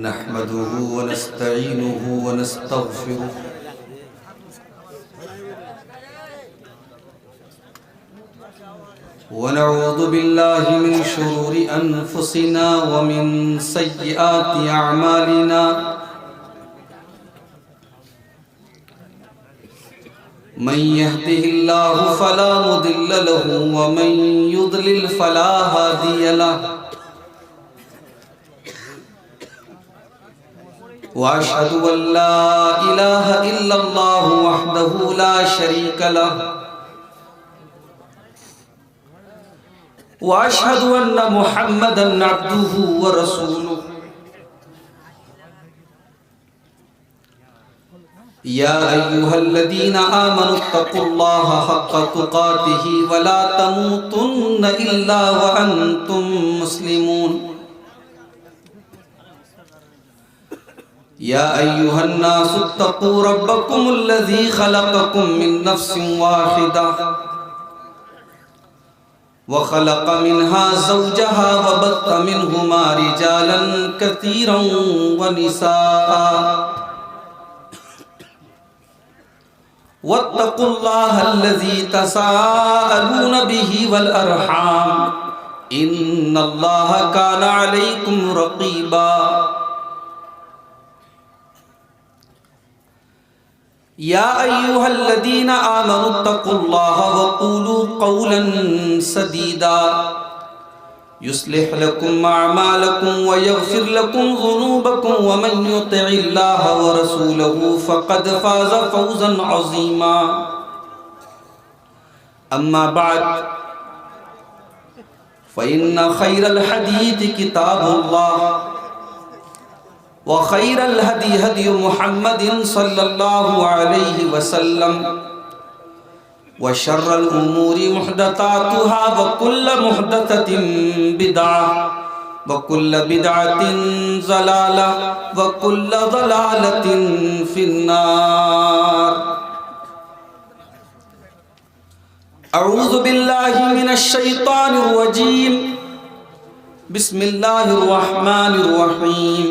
नहमदुहु व नस्तईनुहु व नस्तगफिरुह व नऊज़ु बिल्लाहि मिन शुरूरि अनफुसिना व मिन सय्यिआति अअमालिना मन यहदिहिल्लाहु फला मुदिल्ल लहु व मन युद्लिल फला हादिय लहु व अशहदु अल्ला इलाहा इल्लल्लाहु वहदहु ला शरीक लहु व अशहदु अन्ना मुहम्मदन अब्दुहु व रसूलुहु या अय्युहल्लज़ीना आमनुत्तक़ुल्लाहा हक़्क़ तुक़ातिही व ला तमूतुन्न इल्ला व अंतुम मुस्लिमून या अय्युहन्नासुत्तक़ू रब्बकुमुल्लज़ी ख़लक़कुम मिन नफ़्सिन वाहिदा व ख़लक़ मिन्हा ज़ौजहा व बत्थ मिन्हुमा रिजालन कसीरन व निसाअ वत्तक़ुल्लाहल्लज़ी तसाअलून बिही वल अरहाम इन्नल्लाहा काना अलैकुम रक़ीबा या अय्युहल्लज़ीना आमनुत्तक़ुल्लाहा व क़ूलू क़ौलन सदीदा युस्लिह लकुम अअमालकुम व यग़फिर लकुम ज़ुनूबकुम व मन युतिइल्लाह व रसूलहु फ़क़द फ़ाज़ फ़ौज़न अज़ीमा अम्मा बअद फ़इन्न ख़ैरल हदीस किताबुल्लाह व ख़ैरल हदी हदी मुहम्मदिन सल्लल्लाहु अलैहि वसल्लम व शर्रल उमूरि मुहदसातुहा व कुल्ल मुहदसतिन बिदअह व कुल्ल बिदअतिन ज़लालह व कुल्ल ज़लालतिन फिन्नार अऊज़ु बिल्लाहि मिनश शैतानिर रजीम बिस्मिल्लाहिर रहमानिर रहीम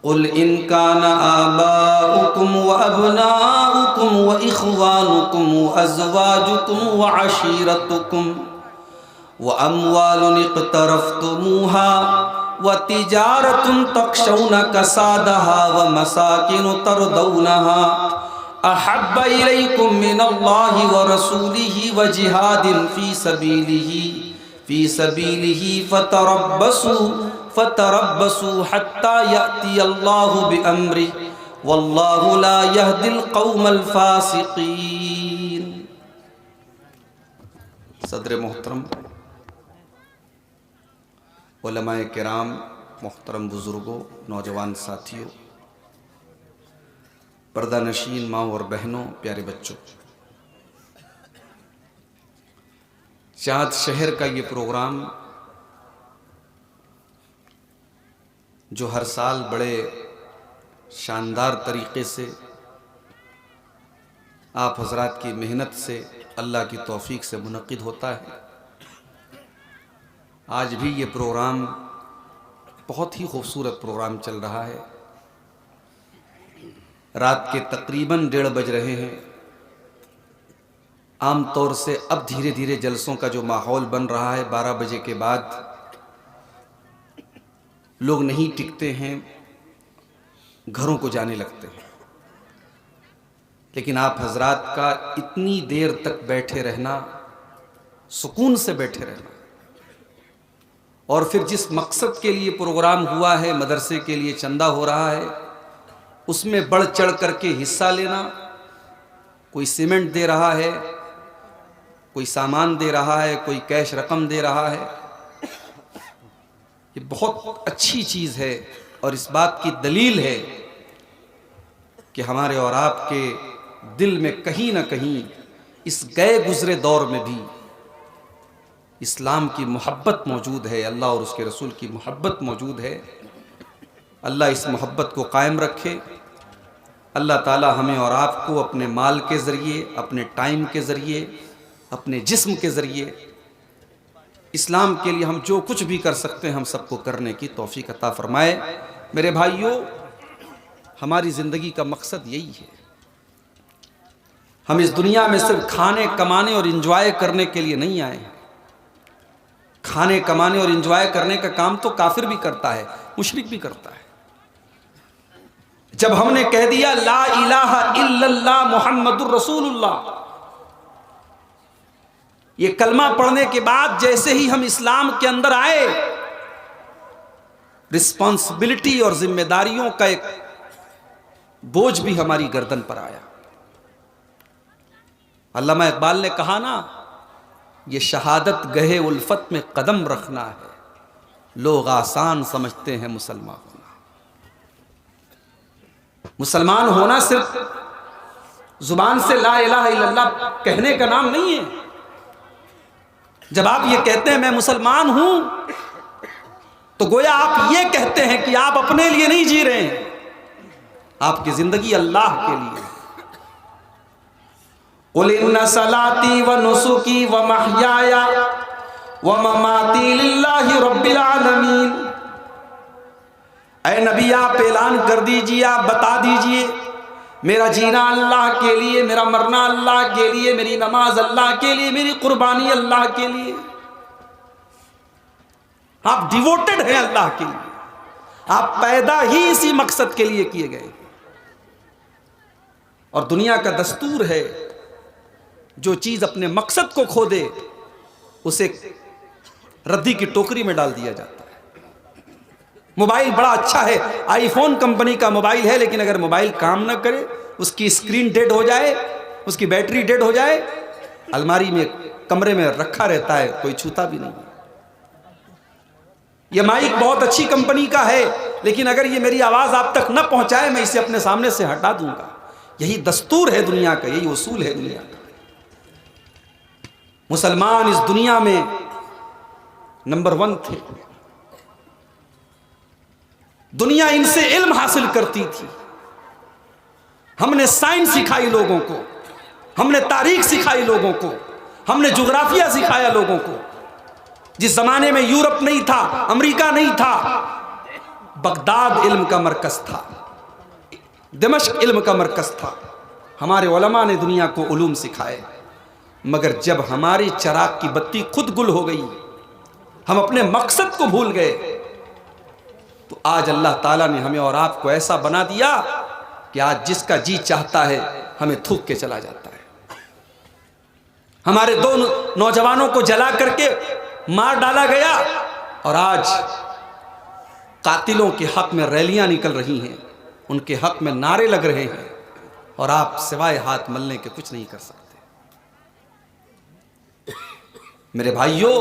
क़ुल इन कान आबाउकुम व अबनाउकुम व इख़वानुकुम व अज़वाजुकुम व अशीरतुकुम व अम्वालुन इक़्तरफ़्तुमूहा व तिजारतुन तख़शौन कसादहा व मसाकिन तरदौनहा अहब्ब इलैकुम मिनल्लाहि व रसूलिहि व जिहादिन फ़ी सबीलिहि फ़तरब्बसू हत्ता यअतियल्लाहु बिअम्रिहि वल्लाहु ला यहदिल क़ौमल फ़ासिक़ीन। सदर मोहतरम, उलमाए किराम, मोहतरम बुज़ुर्गों, नौजवान साथियों, पर्दा नशीन माँ और बहनों, प्यारे बच्चों, चाँद शहर का ये प्रोग्राम जो हर साल बड़े शानदार तरीक़े से आप हज़रात की मेहनत से, अल्लाह की तौफ़ीक से मुनक़्क़िद होता है। आज भी ये प्रोग्राम बहुत ही खूबसूरत प्रोग्राम चल रहा है। रात के तकरीबन 1:30 बज रहे हैं। आम तौर से अब धीरे धीरे जलसों का जो माहौल बन रहा है, 12 बजे के बाद लोग नहीं टिकते हैं, घरों को जाने लगते हैं। लेकिन आप हजरात का इतनी देर तक बैठे रहना, सुकून से बैठे रहना, और फिर जिस मकसद के लिए प्रोग्राम हुआ है, मदरसे के लिए चंदा हो रहा है, उसमें बढ़ चढ़ करके हिस्सा लेना, कोई सीमेंट दे रहा है, कोई सामान दे रहा है, कोई कैश रकम दे रहा है, ये बहुत अच्छी चीज़ है। और इस बात की दलील है कि हमारे और आपके दिल में कहीं ना कहीं इस गए गुजरे दौर में भी इस्लाम की मोहब्बत मौजूद है, अल्लाह और उसके रसूल की मोहब्बत मौजूद है। अल्लाह इस मोहब्बत को कायम रखे। अल्लाह ताला हमें और आपको अपने माल के ज़रिए, अपने टाइम के ज़रिए, अपने जिस्म के ज़रिए इस्लाम के लिए हम जो कुछ भी कर सकते हैं हम सबको करने की तौफीक अता फरमाए। मेरे भाइयों, हमारी ज़िंदगी का मकसद यही है। हम इस दुनिया में सिर्फ खाने कमाने और एंजॉय करने के लिए नहीं आए हैं। खाने कमाने और एंजॉय करने का काम तो काफिर भी करता है, मुशरिक भी करता है। जब हमने कह दिया ला इलाहा इल्लल्लाह मुहम्मदुर रसूलुल्लाह, ये कलमा पढ़ने के बाद जैसे ही हम इस्लाम के अंदर आए, रिस्पॉन्सिबिलिटी और जिम्मेदारियों का एक बोझ भी हमारी गर्दन पर आया। अल्लामा इकबाल ने कहा ना, ये शहादत गहे उल्फत में कदम रखना है, लोग आसान समझते हैं मुसलमान होना। मुसलमान होना सिर्फ जुबान से ला इलाहा इल्लल्लाह कहने का नाम नहीं है। जब आप ये कहते हैं मैं मुसलमान हूं, तो गोया आप ये कहते हैं कि आप अपने लिए नहीं जी रहे हैं, आपकी जिंदगी अल्लाह के लिए। कुल इन्ना सलाती व नुसुकी व महयाया व ममाती लिल्लाहि रब्बिल आलमीन। ऐ नबी, आप ऐलान कर दीजिए, आप बता दीजिए, मेरा जीना अल्लाह के लिए, मेरा मरना अल्लाह के लिए, मेरी नमाज अल्लाह के लिए, मेरी कुर्बानी अल्लाह के लिए। आप डिवोटेड हैं अल्लाह के लिए, आप पैदा ही इसी मकसद के लिए किए गए। और दुनिया का दस्तूर है, जो चीज अपने मकसद को खो दे उसे रद्दी की टोकरी में डाल दिया जाता है। मोबाइल बड़ा अच्छा है, आईफोन कंपनी का मोबाइल है, लेकिन अगर मोबाइल काम ना करे, उसकी स्क्रीन डेड हो जाए, उसकी बैटरी डेड हो जाए, अलमारी में कमरे में रखा रहता है, कोई छूता भी नहीं। यह माइक बहुत अच्छी कंपनी का है, लेकिन अगर ये मेरी आवाज आप तक न पहुंचाए, मैं इसे अपने सामने से हटा दूंगा। यही दस्तूर है दुनिया का, यही उसूल है दुनिया का। मुसलमान इस दुनिया में नंबर 1 थे। दुनिया इनसे इल्म हासिल करती थी। हमने साइंस सिखाई लोगों को, हमने तारीख सिखाई लोगों को, हमने ज्योग्राफिया सिखाया लोगों को। जिस जमाने में यूरोप नहीं था, अमेरिका नहीं था, बगदाद इल्म का मरकज था, दिमश्क इल्म का मरकज था। हमारे उलमा ने दुनिया को उलूम सिखाए। मगर जब हमारी चराग की बत्ती खुद गुल हो गई, हम अपने मकसद को भूल गए, तो आज अल्लाह ताला ने हमें और आपको ऐसा बना दिया कि आज जिसका जी चाहता है हमें थूक के चला जाता है। हमारे 2 नौजवानों को जला करके मार डाला गया, और आज कातिलों के हक में रैलियां निकल रही हैं, उनके हक में नारे लग रहे हैं, और आप सिवाय हाथ मलने के कुछ नहीं कर सकते। मेरे भाइयों,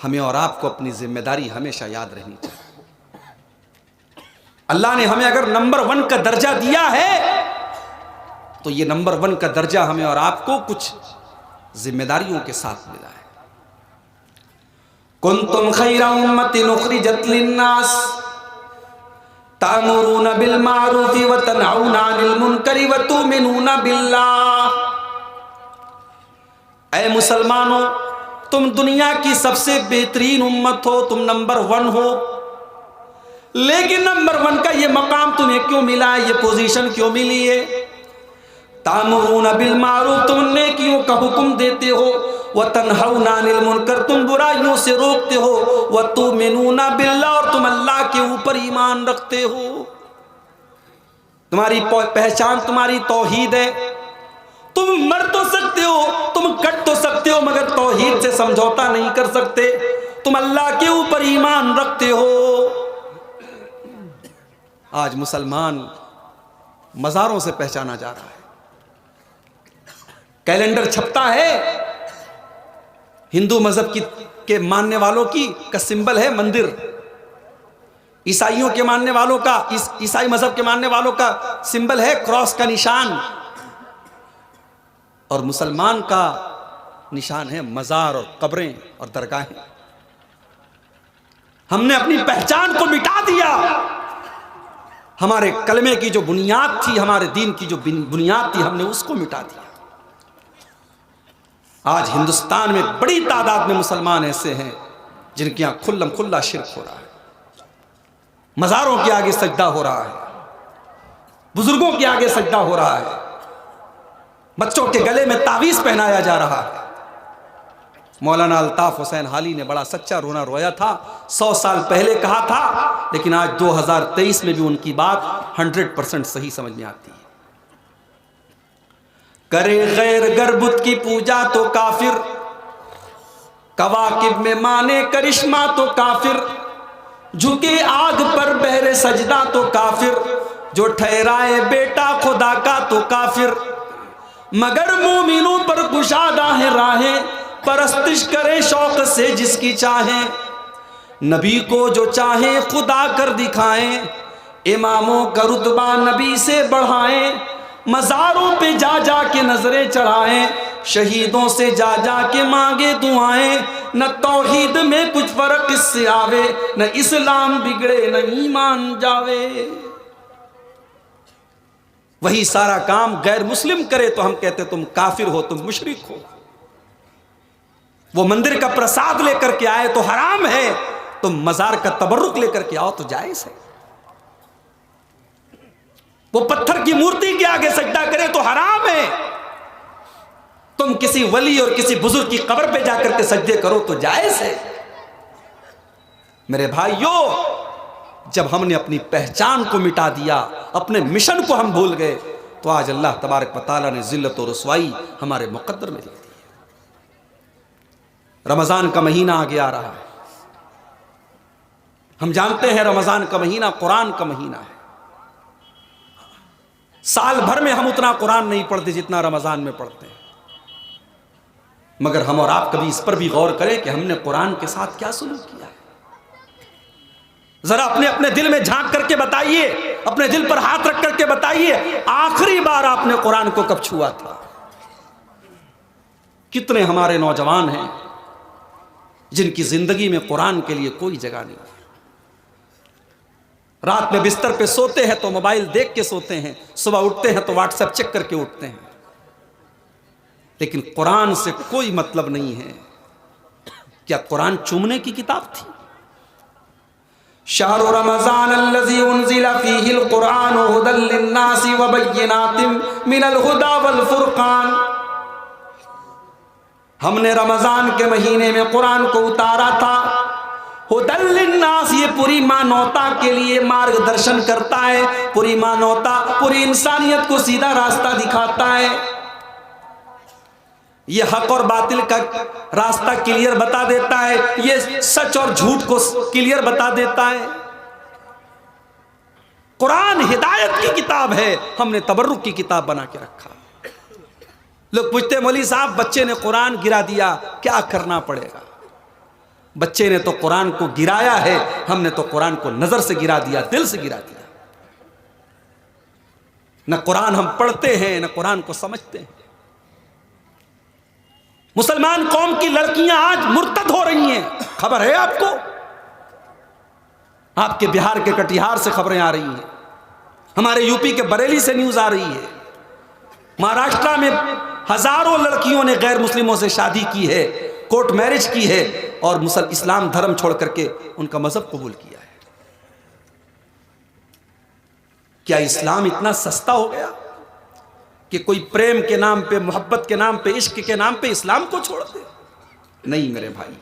हमें और आपको अपनी जिम्मेदारी हमेशा याद रहनी चाहिए। अल्लाह ने हमें अगर नंबर 1 का दर्जा दिया है, तो ये नंबर 1 का दर्जा हमें और आपको कुछ जिम्मेदारियों के साथ मिला है। कुंतुम खैरा उम्मतिन उखरिजत लिन्नास तामुरूना बिल मारूफि व तनहौना अनिल मुनकरि व तुमिनूना बिल्लाह। ऐ मुसलमानों, तुम दुनिया की सबसे बेहतरीन उम्मत हो, तुम नंबर 1 हो। लेकिन नंबर 1 का ये मकाम तुम्हें क्यों मिला है, ये पोजीशन क्यों मिली है? तामुरूना बिल मारूफ, तुम नेकियों का हुक्म देते हो, व तनहौना अनिल मुनकर, तुम बुराइयों से रोकते हो, व तुमिनूना बिल्लाह, और तुम अल्लाह के ऊपर ईमान रखते हो। तुम्हारी पहचान तुम्हारी तौहीद है। तुम मर तो सकते हो, तुम कट तो सकते हो, मगर तौहीद से समझौता नहीं कर सकते। तुम अल्लाह के ऊपर ईमान रखते हो। आज मुसलमान मज़ारों से पहचाना जा रहा है। कैलेंडर छपता है, हिंदू मजहब के मानने वालों की का सिंबल है मंदिर, ईसाइयों के मानने वालों का, ईसाई मजहब के मानने वालों का सिंबल है क्रॉस का निशान, और मुसलमान का निशान है मजार और कब्रें और दरगाहें। हमने अपनी पहचान को मिटा दिया। हमारे कलमे की जो बुनियाद थी, हमारे दीन की जो बुनियाद थी, हमने उसको मिटा दिया। आज हिंदुस्तान में बड़ी तादाद में मुसलमान ऐसे हैं जिनके यहाँ खुल्लम खुल्ला शिर्क हो रहा है, मज़ारों के आगे सजदा हो रहा है, बुजुर्गों के आगे सजदा हो रहा है, बच्चों के गले में तावीज़ पहनाया जा रहा है। मौलाना अल्ताफ हुसैन हाली ने बड़ा सच्चा रोना रोया था, 100 साल पहले कहा था, लेकिन आज 2023 में भी उनकी बात 100% सही समझ में आती है। करे गैर गर्बुत की पूजा तो काफिर, कवाकिब में माने करिश्मा तो काफिर, झुके आग पर बहरे सजदा तो काफिर, जो ठहराए बेटा खुदा का तो काफिर, मगर मोमिनों पर कुशादा है राहें, परस्तिश करे शौक से जिसकी चाहे, नबी को जो चाहे खुदा कर दिखाएं, इमामों का रुतबा नबी से बढ़ाएं, मज़ारों पे जा जा के नजरें चढ़ाएं, शहीदों से जा जा के मांगे दुआएं, न तौहीद में कुछ फर्क इससे आवे, न इस्लाम बिगड़े न ईमान जावे। वही सारा काम गैर मुस्लिम करे तो हम कहते तुम काफिर हो, तुम मुशरिक हो। वो मंदिर का प्रसाद लेकर के आए तो हराम है, तुम मजार का तबर्रुक लेकर के आओ तो जायज है। वो पत्थर की मूर्ति के आगे सजदा करे तो हराम है, तुम किसी वली और किसी बुजुर्ग की कब्र पे जाकर के सजदे करो तो जायज है। मेरे भाइयों, जब हमने अपनी पहचान को मिटा दिया, अपने मिशन को हम भूल गए, तो आज अल्लाह तबारक व तआला ने जिल्लत और रुसवाई हमारे मुकद्दर में लिख दी। रमजान का महीना आगे आ रहा है, हम जानते हैं रमजान का महीना कुरान का महीना है। साल भर में हम उतना कुरान नहीं पढ़ते जितना रमजान में पढ़ते हैं, मगर हम और आप कभी इस पर भी गौर करें कि हमने कुरान के साथ क्या सुलूक किया है। जरा अपने अपने दिल में झांक करके बताइए, अपने दिल पर हाथ रख करके बताइए, आखिरी बार आपने कुरान को कब छुआ था। कितने हमारे नौजवान हैं जिनकी जिंदगी में कुरान के लिए कोई जगह नहीं। रात में बिस्तर पे सोते हैं तो मोबाइल देख के सोते हैं, सुबह उठते हैं तो व्हाट्सएप चेक करके उठते हैं, लेकिन कुरान से कोई मतलब नहीं है। क्या कुरान चूमने की किताब थी? शहरु रमज़ान अल्लज़ी उन्ज़िला फ़ीहिल कुरान हुदल लिन्नासि व बय्यिनातिम मिनल हुदा वल फुरक़ान। हमने रमजान के महीने में कुरान को उतारा था। हुदल लिन्नास, ये पूरी मानवता के लिए मार्गदर्शन करता है, पूरी मानवता, पूरी इंसानियत को सीधा रास्ता दिखाता है। ये हक और बातिल का रास्ता क्लियर बता देता है, ये सच और झूठ को क्लियर बता देता है। कुरान हिदायत की किताब है, हमने तबर्रुक की किताब बना के रखा। लोग पूछते मौलवी साहब, बच्चे ने कुरान गिरा दिया, क्या करना पड़ेगा? बच्चे ने तो कुरान को गिराया है, हमने तो कुरान को नजर से गिरा दिया, दिल से गिरा दिया। न कुरान हम पढ़ते हैं, न कुरान को समझते हैं। मुसलमान कौम की लड़कियां आज मुर्तद हो रही हैं, खबर है आपको? आपके बिहार के कटिहार से खबरें आ रही हैं, हमारे यूपी के बरेली से न्यूज आ रही है, महाराष्ट्र में हजारों लड़कियों ने गैर मुस्लिमों से शादी की है, कोर्ट मैरिज की है, और इस्लाम धर्म छोड़ करके उनका मजहब कबूल किया है। क्या इस्लाम इतना सस्ता हो गया कि कोई प्रेम के नाम पे, मोहब्बत के नाम पे, इश्क के नाम पे इस्लाम को छोड़ दे? नहीं मेरे भाई,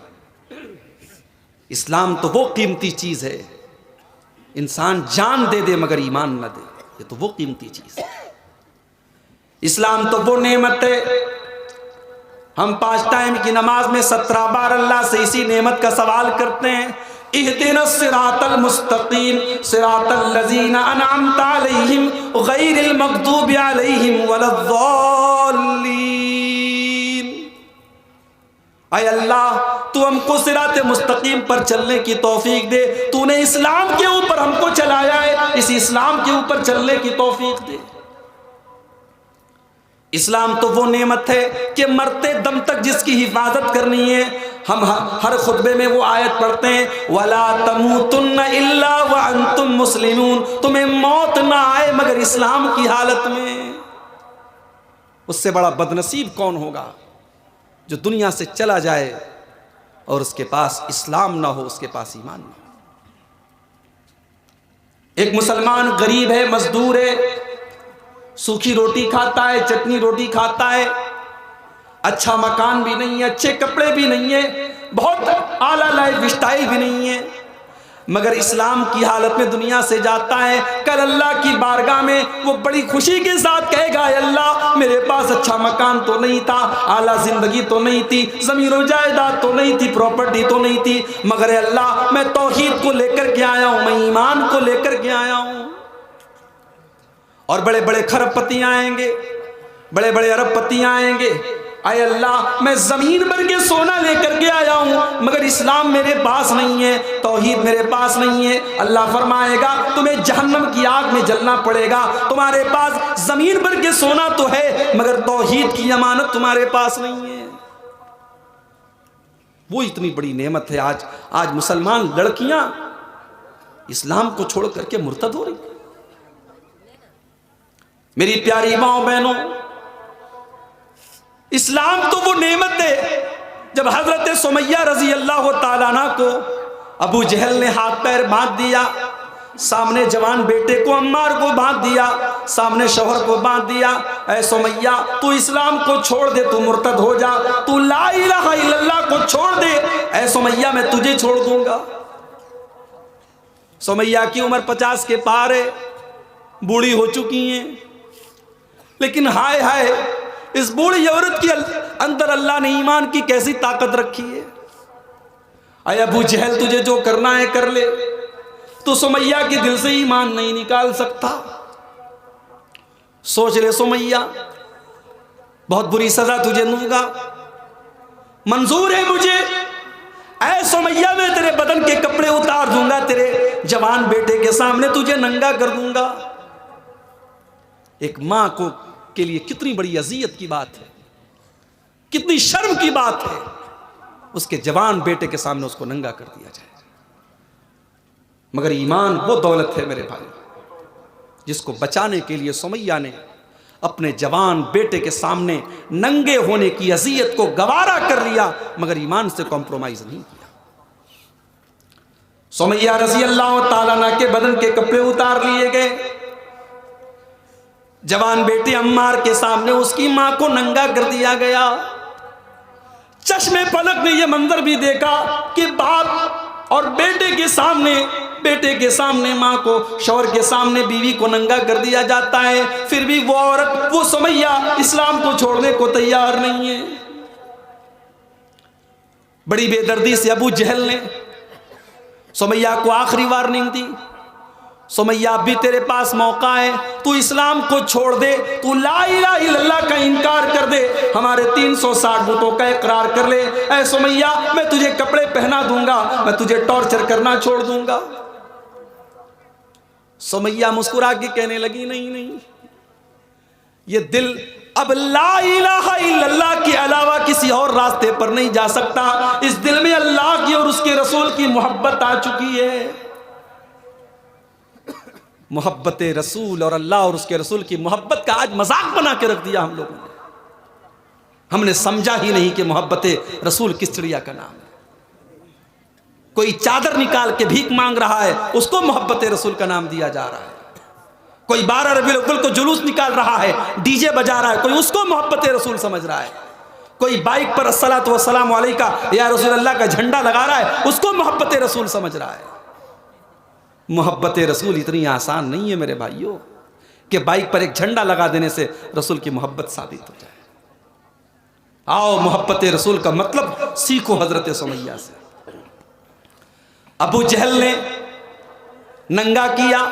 इस्लाम तो वो कीमती चीज है, इंसान जान दे दे मगर ईमान न दे, ये तो वो कीमती चीज है। इस्लाम तो वो नेमत है, हम 5 टाइम की नमाज में 17 बार अल्लाह से इसी नेमत का सवाल करते हैं, इहदिनस सिरातल मुस्तकीम सिरातल लज़ीना अनअमता अलैहिम गैरिल मग़दूबि अलैहिम वलद्दाल्लीन। ऐ अल्लाह, तू हमको सिरात मुस्तकीम पर चलने की तौफीक दे। तूने इस्लाम के ऊपर हमको चलाया है, इस इस्लाम के ऊपर चलने की तौफीक दे। इस्लाम तो वो नेमत है कि मरते दम तक जिसकी हिफाजत करनी है। हम हर खुतबे में वो आयत पढ़ते हैं, वला तमूतुन्ना इल्ला व अंतुम मुस्लिमून, तुम्हें मौत ना आए मगर इस्लाम की हालत में। उससे बड़ा बदनसीब कौन होगा? जो दुनिया से चला जाए और उसके पास इस्लाम ना हो, उसके पास ईमान ना हो। एक मुसलमान गरीब है, मजदूर है, सूखी रोटी खाता है, चटनी रोटी खाता है, अच्छा मकान भी नहीं है, अच्छे कपड़े भी नहीं है, बहुत आला लाइफ स्टाइल भी नहीं है, मगर इस्लाम की हालत में दुनिया से जाता है। कल अल्लाह की बारगाह में वो बड़ी खुशी के साथ कहेगा, अल्लाह मेरे पास अच्छा मकान तो नहीं था, आला जिंदगी तो नहीं थी, ज़मीन जायदाद तो नहीं थी, प्रॉपर्टी तो नहीं थी, मगर अल्लाह मैं तौहीद को लेकर के आया हूँ, मैं ईमान को लेकर के आया हूँ। और बड़े बड़े खरबपति आएंगे, बड़े बड़े अरबपति आएंगे, आए अल्लाह मैं जमीन भर के सोना लेकर के आया हूं, मगर इस्लाम मेरे पास नहीं है, तौहीद मेरे पास नहीं है। अल्लाह फरमाएगा तुम्हें जहन्नम की आग में जलना पड़ेगा, तुम्हारे पास जमीन भर के सोना तो है, मगर तौहीद की अमानत तुम्हारे पास नहीं है। वो इतनी बड़ी नेमत है। आज मुसलमान लड़कियां इस्लाम को छोड़ करके मुर्तद हो रही। मेरी प्यारी माओ बहनों, इस्लाम तो वो नेमत है। जब हजरत सुमैया रजी अल्लाह ताला अन्हा को अबू जहल ने हाथ पैर बांध दिया, सामने जवान बेटे को अम्मार को बांध दिया, सामने शौहर को बांध दिया, ऐ सुमैया तू इस्लाम को छोड़ दे, तू मुर्तद हो जा, तू ला इलाहा इल्लल्लाह को छोड़ दे, ऐ सुमैया मैं तुझे छोड़ दूंगा। सुमैया की उम्र 50 के पार है, बूढ़ी हो चुकी हैं, लेकिन हाय हाय इस बूढ़ी औरत के अंदर अल्लाह ने ईमान की कैसी ताकत रखी है। अय अबू जहल तुझे जो करना है कर ले, तो सुमैया के दिल से ईमान नहीं निकाल सकता। सोच ले सुमैया, बहुत बुरी सजा तुझे दूंगा, मंजूर है मुझे। ऐ सुमैया मैं तेरे बदन के कपड़े उतार दूंगा, तेरे जवान बेटे के सामने तुझे नंगा कर दूंगा। एक मां को के लिए कितनी बड़ी अजियत की बात है, कितनी शर्म की बात है, उसके जवान बेटे के सामने उसको नंगा कर दिया जाए। मगर ईमान वो दौलत है मेरे भाई, जिसको बचाने के लिए सुमैया ने अपने जवान बेटे के सामने नंगे होने की अजियत को गवारा कर लिया, मगर ईमान से कॉम्प्रोमाइज नहीं किया। सुमैया रज़ी अल्लाह ताला अन्हा के बदन के कपड़े उतार लिए गए, जवान बेटे अम्मार के सामने उसकी मां को नंगा कर दिया गया। चश्मे पलक ने यह मंजर भी देखा कि बाप और बेटे के सामने मां को, शौहर के सामने बीवी को नंगा कर दिया जाता है, फिर भी वो औरत, वो सुमैया इस्लाम को छोड़ने को तैयार नहीं है। बड़ी बेदर्दी से अबू जहल ने सुमैया को आखिरी वार्निंग दी, सुमैया अभी तेरे पास मौका है, तू इस्लाम को छोड़ दे, तू ला इलाहा इल्लल्लाह का इनकार कर दे, हमारे 360 बुतों का इकरार कर ले। ऐ सुमैया मैं तुझे कपड़े पहना दूंगा, मैं तुझे टॉर्चर करना छोड़ दूंगा। सुमैया मुस्कुरा के कहने लगी, नहीं नहीं, ये दिल अब ला इलाहा इल्लल्लाह के अलावा किसी और रास्ते पर नहीं जा सकता। इस दिल में अल्लाह की और उसके रसूल की मोहब्बत आ चुकी है। मोहब्बत रसूल और अल्लाह और उसके रसूल की मोहब्बत का आज मजाक बना के रख दिया हम लोगों ने। हमने समझा ही नहीं कि मोहब्बत रसूल किस चिड़िया का नाम है। कोई चादर निकाल के भीख मांग रहा है, उसको मोहब्बत रसूल का नाम दिया जा रहा है। कोई 12 रबीउल अव्वल को जुलूस निकाल रहा है, डीजे बजा रहा है, कोई उसको मोहब्बत रसूल समझ रहा है। कोई बाइक पर अस्सलातु वस्सलामु अलैका या रसूल अल्लाह का झंडा लगा रहा है, उसको मोहब्बत रसूल समझ रहा है। मोहब्बत रसूल इतनी आसान नहीं है मेरे भाइयों कि बाइक पर एक झंडा लगा देने से रसूल की मोहब्बत साबित हो जाए। आओ मोहब्बत रसूल का मतलब सीखो हजरत सुमैया से। अबू जहल ने नंगा किया,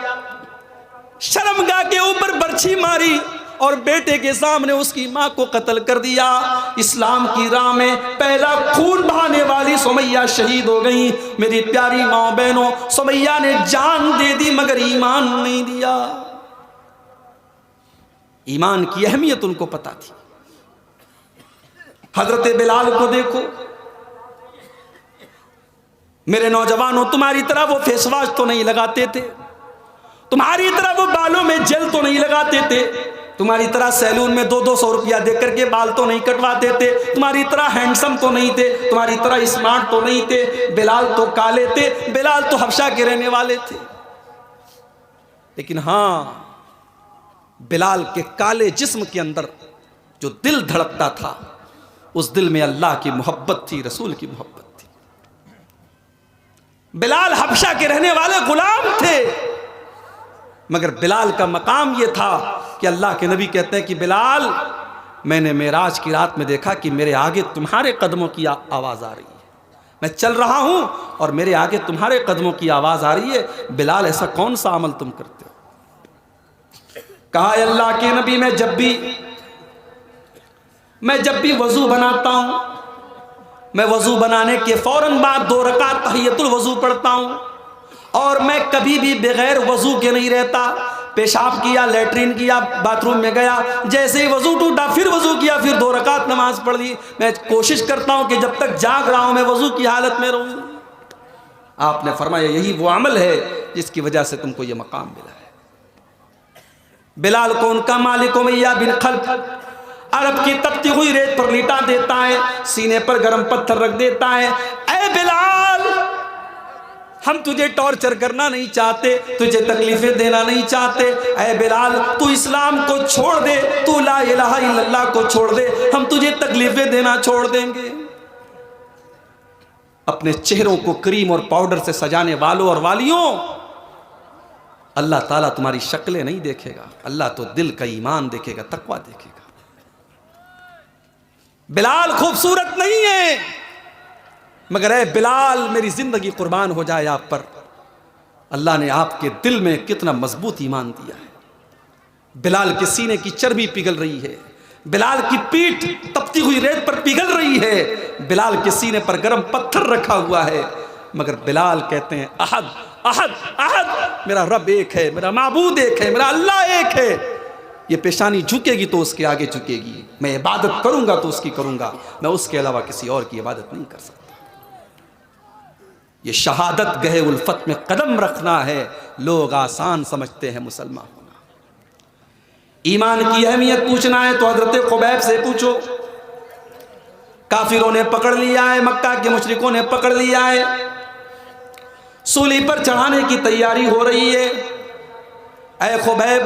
शर्मगाह के ऊपर बर्छी मारी और बेटे के सामने उसकी मां को कत्ल कर दिया। इस्लाम की राह में पहला खून बहाने वाली सुमैया शहीद हो गई। मेरी प्यारी माँ बहनों, सुमैया ने जान दे दी मगर ईमान नहीं दिया। ईमान की अहमियत उनको पता थी। हजरत बिलाल को देखो, मेरे नौजवानों, तुम्हारी तरह वो फेस वॉश तो नहीं लगाते थे, तुम्हारी तरह वो बालों में जेल तो नहीं लगाते थे, तुम्हारी तरह सैलून में 200-200 रुपया दे करके बाल तो नहीं कटवाते थे, तुम्हारी तरह हैंडसम तो नहीं थे, तुम्हारी तरह स्मार्ट तो नहीं थे। बिलाल तो काले थे, बिलाल तो हबशा के रहने वाले थे। लेकिन हाँ, बिलाल के काले जिस्म के अंदर जो दिल धड़कता था, उस दिल में अल्लाह की मोहब्बत थी, रसूल की मोहब्बत थी। बिलाल हबशा के रहने वाले गुलाम थे, मगर बिलाल का मकाम यह था कि अल्लाह के नबी कहते हैं कि बिलाल, मैंने मेराज की रात में देखा कि मेरे आगे तुम्हारे कदमों की आवाज़ आ रही है। मैं चल रहा हूं और मेरे आगे तुम्हारे कदमों की आवाज़ आ रही है। बिलाल, ऐसा कौन सा अमल तुम करते हो? कहा, अल्लाह के नबी, मैं जब भी वजू बनाता हूं, मैं वजू बनाने के फौरन बाद 2 रकात तहियतुल वजू पढ़ता हूं, और मैं कभी भी बगैर वजू के नहीं रहता। पेशाब किया, लेटरिन किया, बाथरूम में गया, जैसे ही वजू टूटा फिर वजू किया, फिर 2 रकात नमाज पढ़ ली। मैं कोशिश करता हूं कि जब तक जाग रहा हूं मैं वजू की हालत में रहूं। आपने फरमाया, यही वो अमल है जिसकी वजह से तुमको ये मकाम मिला है। बिलाल को उनका मालिक उमैया बिन खल्फ अरब की तपती हुई रेत पर लिटा देता है, सीने पर गर्म पत्थर रख देता है। ऐ बिलाल, हम तुझे टॉर्चर करना नहीं चाहते, तुझे तकलीफें देना नहीं चाहते। ऐ बिलाल, तू इस्लाम को छोड़ दे, तू ला इलाहा इल्लल्लाह को छोड़ दे, हम तुझे तकलीफें देना छोड़ देंगे। अपने चेहरों को क्रीम और पाउडर से सजाने वालों और वालियों, अल्लाह ताला तुम्हारी शक्लें नहीं देखेगा, अल्लाह तो दिल का ईमान देखेगा, तकवा देखेगा। बिलाल खूबसूरत नहीं है, मगर ऐ बिलाल, मेरी जिंदगी कुर्बान हो जाए आप पर। अल्लाह ने आपके दिल में कितना मजबूत ईमान दिया है। बिलाल के सीने की चर्बी पिघल रही है, बिलाल की पीठ तपती हुई रेत पर पिघल रही है, बिलाल के सीने पर गर्म पत्थर रखा हुआ है, मगर बिलाल कहते हैं, अहद अहद अहद, मेरा रब एक है, मेरा माबूद एक है, मेरा अल्लाह एक है। ये पेशानी झुकेगी तो उसके आगे झुकेगी, मैं इबादत करूंगा तो उसकी करूंगा, मैं उसके अलावा किसी और की इबादत नहीं कर सकता। ये शहादत गहे उल्फत में कदम रखना है। लोग आसान समझते हैं मुसलमान होना। ईमान की अहमियत पूछना है तो हजरत खुबैब से पूछो। काफिरों ने पकड़ लिया है, मक्का के मुशरिकों ने पकड़ लिया है, सूली पर चढ़ाने की तैयारी हो रही है। ऐ खुबैब,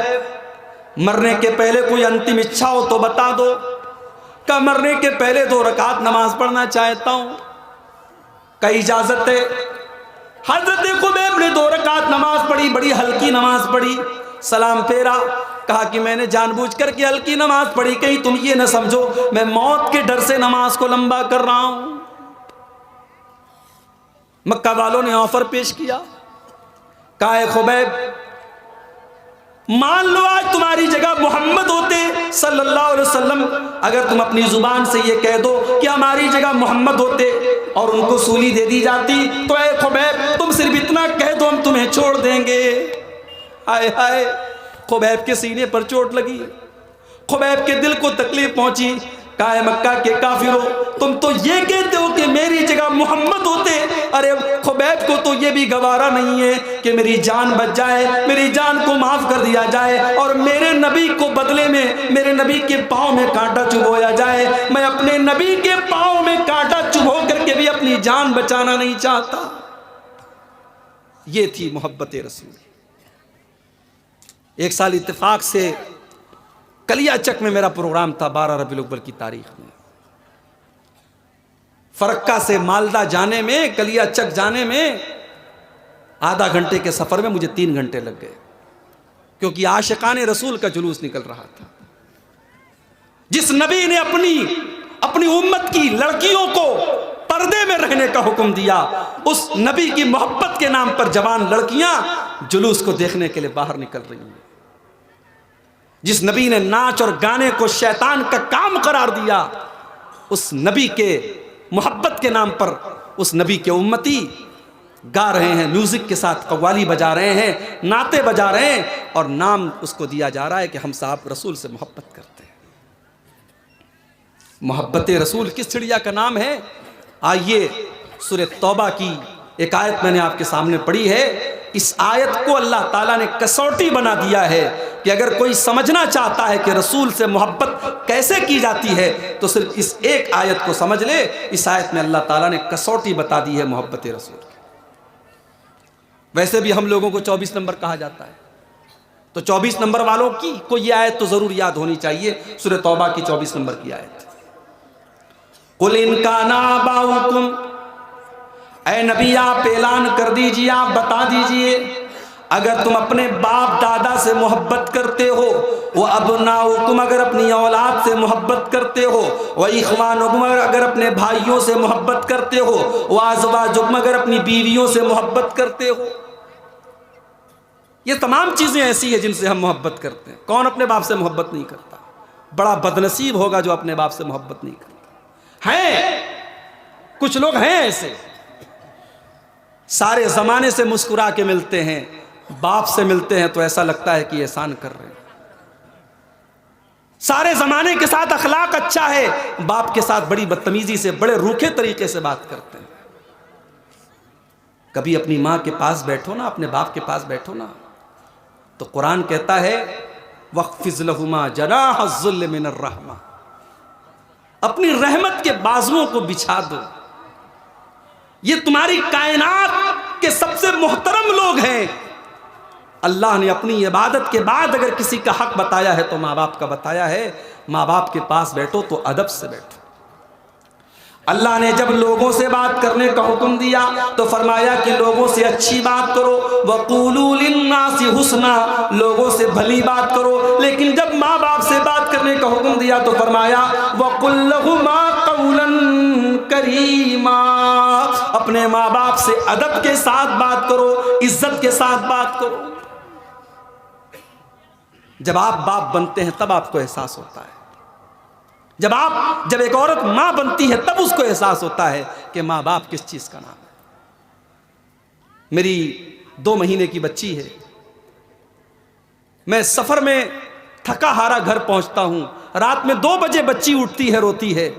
मरने के पहले कोई अंतिम इच्छा हो तो बता दो। का मरने के पहले 2 रकात नमाज पढ़ना चाहता हूं, का इजाजत है? हजरत खुबैब ने 2 रकात नमाज पढ़ी, बड़ी हल्की नमाज पढ़ी, सलाम फेरा, कहा कि मैंने जानबूझ करके हल्की नमाज पढ़ी, कहीं तुम ये न समझो मैं मौत के डर से नमाज को लंबा कर रहा हूं। मक्का वालों ने ऑफर पेश किया, कहा खुबैब, मान लो आज तुम्हारी जगह मोहम्मद होते सल्लल्लाहु अलैहि वसल्लम, अगर तुम अपनी जुबान से ये कह दो कि हमारी जगह मोहम्मद होते और उनको सूली दे दी जाती, तो ऐ खुबैब, तुम सिर्फ इतना कह दो, हम तुम्हें छोड़ देंगे। हाय हाय, खुबैब के सीने पर चोट लगी, खुबैब के दिल को तकलीफ पहुंची। कहा, मक्का के काफिरों, तुम तो ये कहते हो कि मेरी जगह मोहम्मद होते, अरे खुबैब को तो ये भी गवारा नहीं है कि मेरी जान बच जाए, मेरी जान को माफ कर दिया जाए और मेरे नबी को बदले में मेरे नबी के पाँव में कांटा चुभोया जाए। मैं अपने नबी के पाँव में कांटा चुभो करके भी अपनी जान बचाना नहीं चाहता। ये थी मोहब्बत रसूल। एक साल इत्तेफाक से कलियाचक में मेरा प्रोग्राम था, 12 रबीउल अव्वल की तारीख में। फरक्का से मालदा जाने में, कलियाचक जाने में आधा घंटे के सफर में मुझे 3 घंटे लग गए, क्योंकि आशिकाने रसूल का जुलूस निकल रहा था। जिस नबी ने अपनी उम्मत की लड़कियों को पर्दे में रहने का हुक्म दिया, उस नबी की मोहब्बत के नाम पर जवान लड़कियां जुलूस को देखने के लिए बाहर निकल रही हैं। जिस नबी ने नाच और गाने को शैतान का काम करार दिया, उस नबी के मोहब्बत के नाम पर उस नबी के उम्मती गा रहे हैं, म्यूजिक के साथ कव्वाली बजा रहे हैं, नाते बजा रहे हैं, और नाम उसको दिया जा रहा है कि हम साहब रसूल से मोहब्बत करते हैं। मोहब्बत रसूल किस चिड़िया का नाम है? आइए, सूरह तौबा की एक आयत मैंने आपके सामने पढ़ी है, इस आयत को अल्लाह ताला ने कसौटी बना दिया है कि अगर कोई समझना चाहता है कि रसूल से मोहब्बत कैसे की जाती है तो सिर्फ इस एक आयत को समझ ले। इस आयत में अल्लाह ताला ने कसौटी बता दी है मोहब्बत रसूल की। वैसे भी हम लोगों को 24 नंबर कहा जाता है, तो 24 नंबर वालों की को ये आयत तो जरूर याद होनी चाहिए, सूरह तौबा की 24 नंबर की आयत। कुल इन काना आबाउकुम, ऐ नबी आप ऐलान कर दीजिए, आप बता दीजिए, अगर तुम अपने बाप दादा से मोहब्बत करते हो, वह अबनाउकुम अगर अपनी औलाद से मोहब्बत करते हो, वह इख्वानुकुम अगर अपने भाइयों से मोहब्बत करते हो, वह अज़वाजुकुम अगर अपनी बीवियों से मोहब्बत करते हो। ये तमाम चीज़ें ऐसी हैं जिनसे हम मोहब्बत करते हैं। कौन अपने बाप से मोहब्बत नहीं करता? बड़ा बदनसीब होगा जो अपने बाप से मोहब्बत नहीं करता। हैं कुछ लोग हैं ऐसे, सारे ज़माने से मुस्कुरा के मिलते हैं, बाप से मिलते हैं तो ऐसा लगता है कि एहसान कर रहे हैं। सारे ज़माने के साथ अखलाक अच्छा है, बाप के साथ बड़ी बदतमीजी से, बड़े रूखे तरीके से बात करते हैं। कभी अपनी माँ के पास बैठो ना, अपने बाप के पास बैठो ना, तो कुरान कहता है वक़्फ़िज़ लहुमा जनाह मिनर रहमा, अपनी रहमत के बाजुओं को बिछा दो। ये तुम्हारी कायनात के सबसे मोहतरम लोग हैं। अल्लाह ने अपनी इबादत के बाद अगर किसी का हक बताया है तो माँ बाप का बताया है। माँ बाप के पास बैठो तो अदब से बैठो। अल्लाह ने जब लोगों से बात करने का हुक्म दिया तो फरमाया कि लोगों से अच्छी बात करो, वक़ूलू लिन्नासी हुस्ना, लोगों से भली बात करो। लेकिन जब माँ बाप से बात करने का हुक्म दिया तो फरमाया वक़ुल लहुमा क़ौलन करीमा, अपने माँ बाप से अदब के साथ बात करो, इज्जत के साथ बात करो। जब आप बाप बनते हैं तब आपको एहसास होता है, जब एक औरत मां बनती है तब उसको एहसास होता है कि मां बाप किस चीज का नाम है। मेरी 2 महीने की बच्ची है, मैं सफर में थका हारा घर पहुंचता हूं, रात में 2 बजे बच्ची उठती है, रोती है,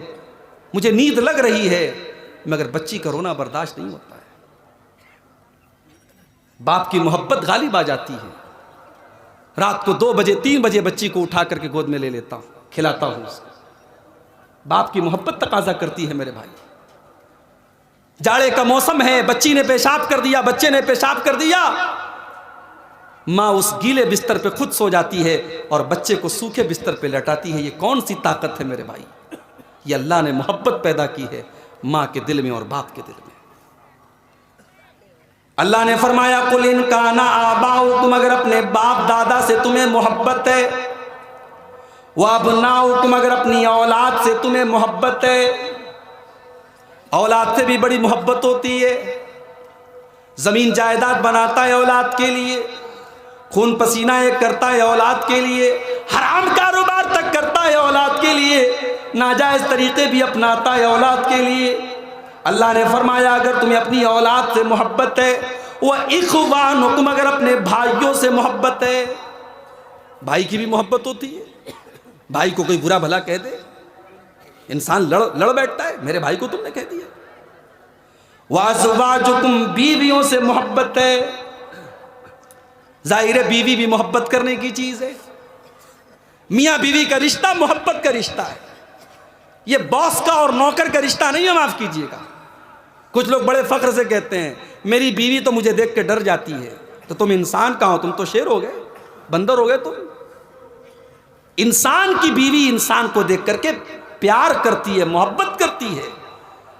मुझे नींद लग रही है, मगर बच्ची का रोना बर्दाश्त नहीं होता है। बाप की मोहब्बत गालिब आ जाती है। रात को 2 बजे 3 बजे बच्ची को उठा करके गोद में ले लेता हूं, खिलाता हूं उसको। बाप की मोहब्बत तकाजा करती है मेरे भाई। जाड़े का मौसम है, बच्ची ने पेशाब कर दिया, बच्चे ने पेशाब कर दिया, माँ उस गीले बिस्तर पे खुद सो जाती है और बच्चे को सूखे बिस्तर पे लटाती है। ये कौन सी ताकत है मेरे भाई? ये अल्लाह ने मोहब्बत पैदा की है माँ के दिल में और बाप के दिल में। अल्लाह ने फरमाया कुल इन काना आबाउकुम, अगर अपने बाप दादा से तुम्हें मोहब्बत है, वह अबनाउकुम अगर अपनी औलाद से तुम्हें मोहब्बत है। औलाद से भी बड़ी मोहब्बत होती है। जमीन जायदाद बनाता है औलाद के लिए, खून पसीना एक करता है औलाद के लिए, हराम कारोबार तक करता है औलाद के लिए, नाजायज तरीके भी अपनाता है औलाद के लिए। अल्लाह ने फरमाया अगर तुम्हें अपनी औलाद से मोहब्बत है, वह इख्वानुकुम अगर अपने भाइयों से मोहब्बत है। भाई की भी मोहब्बत होती है। भाई को कोई बुरा भला कह दे, इंसान लड़ बैठता है, मेरे भाई को तुमने कह दिया। वाज़वाजुकुम, बीवियों से मोहब्बत है। जाहिर है बीवी भी मोहब्बत करने की चीज है। मियाँ बीवी का रिश्ता मोहब्बत का रिश्ता है, ये बॉस का और नौकर का रिश्ता नहीं है, माफ कीजिएगा। कुछ लोग बड़े फख्र से कहते हैं मेरी बीवी तो मुझे देख के डर जाती है। तो तुम इंसान कहाँ हो? तुम तो शेर हो गए, बंदर हो गए तुम। इंसान की बीवी इंसान को देख करके प्यार करती है, मोहब्बत करती है।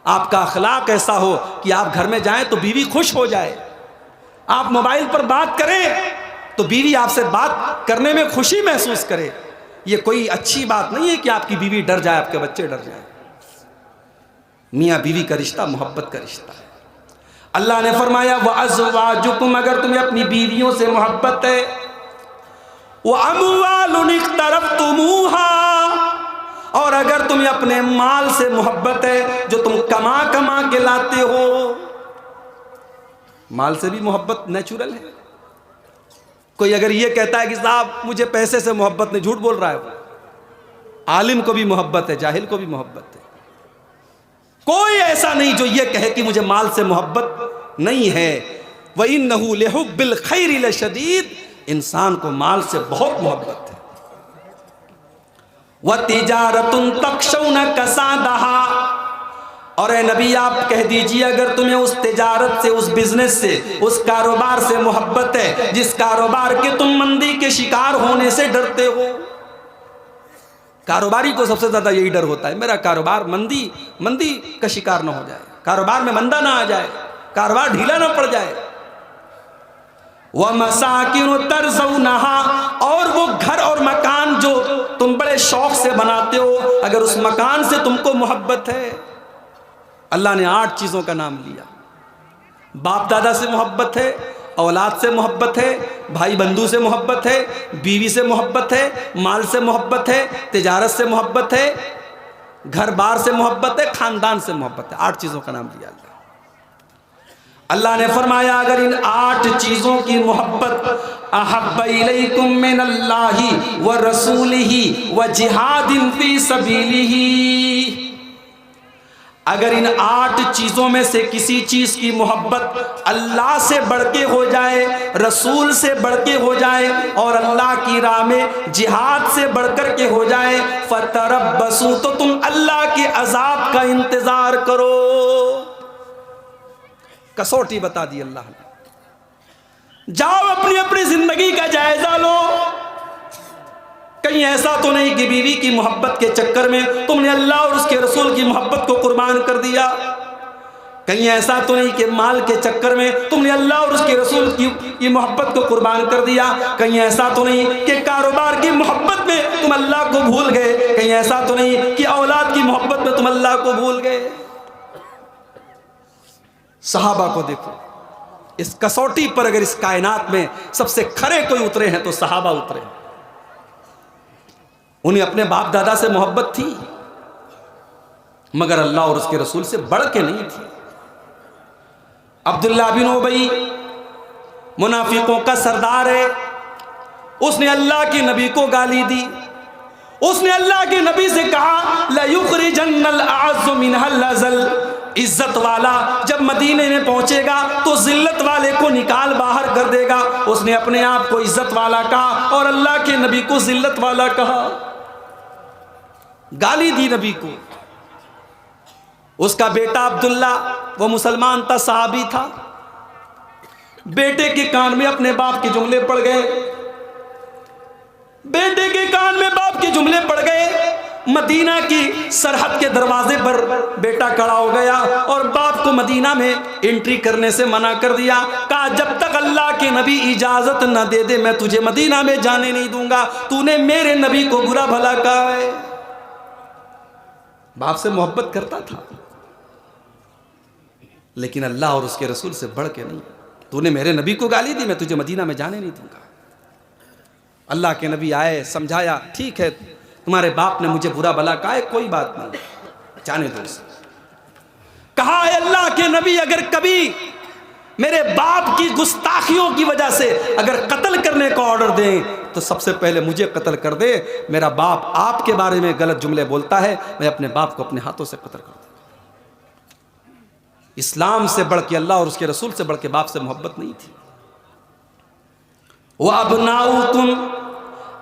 आपका अखलाक ऐसा हो कि आप घर में जाएं तो बीवी खुश हो जाए। आप मोबाइल पर बात करें तो बीवी आपसे बात करने में खुशी महसूस करे। ये कोई अच्छी बात नहीं है कि आपकी बीवी डर जाए, आपके बच्चे डर जाए। मियाँ बीवी का रिश्ता मोहब्बत का रिश्ता है। अल्लाह ने फरमाया व अज़वाजुकुम, अगर तुम्हें अपनी बीवियों से मोहब्बत है, व अमवालुन इक़्तरफ़्तुमूहा, और अगर तुम्हें अपने माल से मोहब्बत है जो तुम कमा कमा के लाते हो। माल से भी मोहब्बत नेचुरल है। कोई अगर ये कहता है कि साहब मुझे पैसे से मोहब्बत नहीं, झूठ बोल रहा है वो। आलिम को भी मोहब्बत है, जाहिल को भी मोहब्बत है। कोई ऐसा नहीं जो ये कहे कि मुझे माल से मोहब्बत नहीं है। व इन्नहु लिहुब्बिल खैरि लशदीद, इंसान को माल से बहुत मोहब्बत है। व तिजारतुन तखशौना कसादहा, और ए नबी आप कह दीजिए अगर तुम्हें उस तिजारत से, उस बिजनेस से, उस कारोबार से मोहब्बत है जिस कारोबार के तुम मंदी के शिकार होने से डरते हो। कारोबारी को सबसे ज्यादा यही डर होता है, मेरा कारोबार मंदी का शिकार ना हो जाए, कारोबार में मंदा ना आ जाए, कारोबार ढीला ना पड़ जाए। वह मसाकिन तरज़ौनहा, और वो घर और मकान जो तुम बड़े शौक से बनाते हो, अगर उस मकान से तुमको मोहब्बत है। अल्लाह ने 8 चीजों का नाम लिया। बाप दादा से मोहब्बत है, औलाद से मोहब्बत है, भाई बंधु से मोहब्बत है, बीवी से मोहब्बत है, माल से मोहब्बत है, तिजारत से मोहब्बत है, घर बार से मोहब्बत है, खानदान से मोहब्बत है। 8 चीजों का नाम लिया अल्लाह ने फरमाया अगर इन 8 चीजों की मोहब्बत अहब्ब इलैकुम मिनल्लाहि व रसूलिही व जिहादिन फी सबीलिही, अगर इन 8 चीजों में से किसी चीज की मोहब्बत अल्लाह से बढ़ के हो जाए, रसूल से बढ़ के हो जाए और अल्लाह की राह में जिहाद से बढ़कर के हो जाए, फतरब्बसू, तो तुम अल्लाह के अजाब का इंतजार करो। कसौटी बता दी अल्लाह ने। जाओ अपनी अपनी जिंदगी का जायजा लो। कहीं ऐसा तो नहीं कि बीवी की मोहब्बत के चक्कर में तुमने अल्लाह और उसके रसूल की मोहब्बत को कुर्बान कर दिया। कहीं ऐसा तो नहीं कि माल के चक्कर में तुमने अल्लाह और उसके रसूल की मोहब्बत को कुर्बान कर दिया। कहीं ऐसा तो नहीं कि कारोबार की मोहब्बत में तुम अल्लाह को भूल गए। कहीं ऐसा तो नहीं कि औलाद की मोहब्बत में तुम अल्लाह को भूल गए। सहाबा को देखो, इस कसौटी पर अगर इस कायनात में सबसे खरे कोई उतरे हैं तो सहाबा उतरे। उन्हें अपने बाप दादा से मोहब्बत थी मगर अल्लाह और उसके रसूल से बढ़ के नहीं थी। अब्दुल्ला बिन उबई मुनाफिकों का सरदार है, उसने अल्लाह के नबी को गाली दी। उसने अल्लाह के नबी से कहा ला युखरिजन्नल अअज़्ज़ु मिनहल अज़ल, इज्जत वाला जब मदीने में पहुंचेगा तो जिल्लत वाले को निकाल बाहर कर देगा। उसने अपने आप को इज्जत वाला कहा और अल्लाह के नबी को जिल्लत वाला कहा, गाली दी नबी को। उसका बेटा अब्दुल्ला वो मुसलमान था, सहाबी था। बेटे के कान में अपने बाप के जुमले पड़ गए, बेटे के कान में बाप के जुमले पड़ गए। मदीना की सरहद के दरवाजे पर बेटा खड़ा हो गया और बाप को मदीना में एंट्री करने से मना कर दिया। कहा जब तक अल्लाह के नबी इजाजत न दे दे मैं तुझे मदीना में जाने नहीं दूंगा। तूने मेरे नबी को बुरा भला कहा है। बाप से मोहब्बत करता था लेकिन अल्लाह और उसके रसूल से बढ़ के नहीं। तूने मेरे नबी को गाली दी, मैं तुझे मदीना में जाने नहीं दूंगा। अल्लाह के नबी आए, समझाया, ठीक है तुम्हारे बाप ने मुझे बुरा भला कहा है, कोई बात नहीं, जाने दो उसे। कहा है अल्लाह के नबी अगर कभी मेरे बाप की गुस्ताखियों की वजह से अगर कत्ल करने का ऑर्डर दें तो सबसे पहले मुझे कत्ल कर दे। मेरा बाप आपके बारे में गलत जुमले बोलता है, मैं अपने बाप को अपने हाथों से कत्ल कर दूंगा। इस्लाम से बढ़ के, अल्लाह और उसके रसूल से बढ़ के बाप से मोहब्बत नहीं थी। वो अबनाउकुम,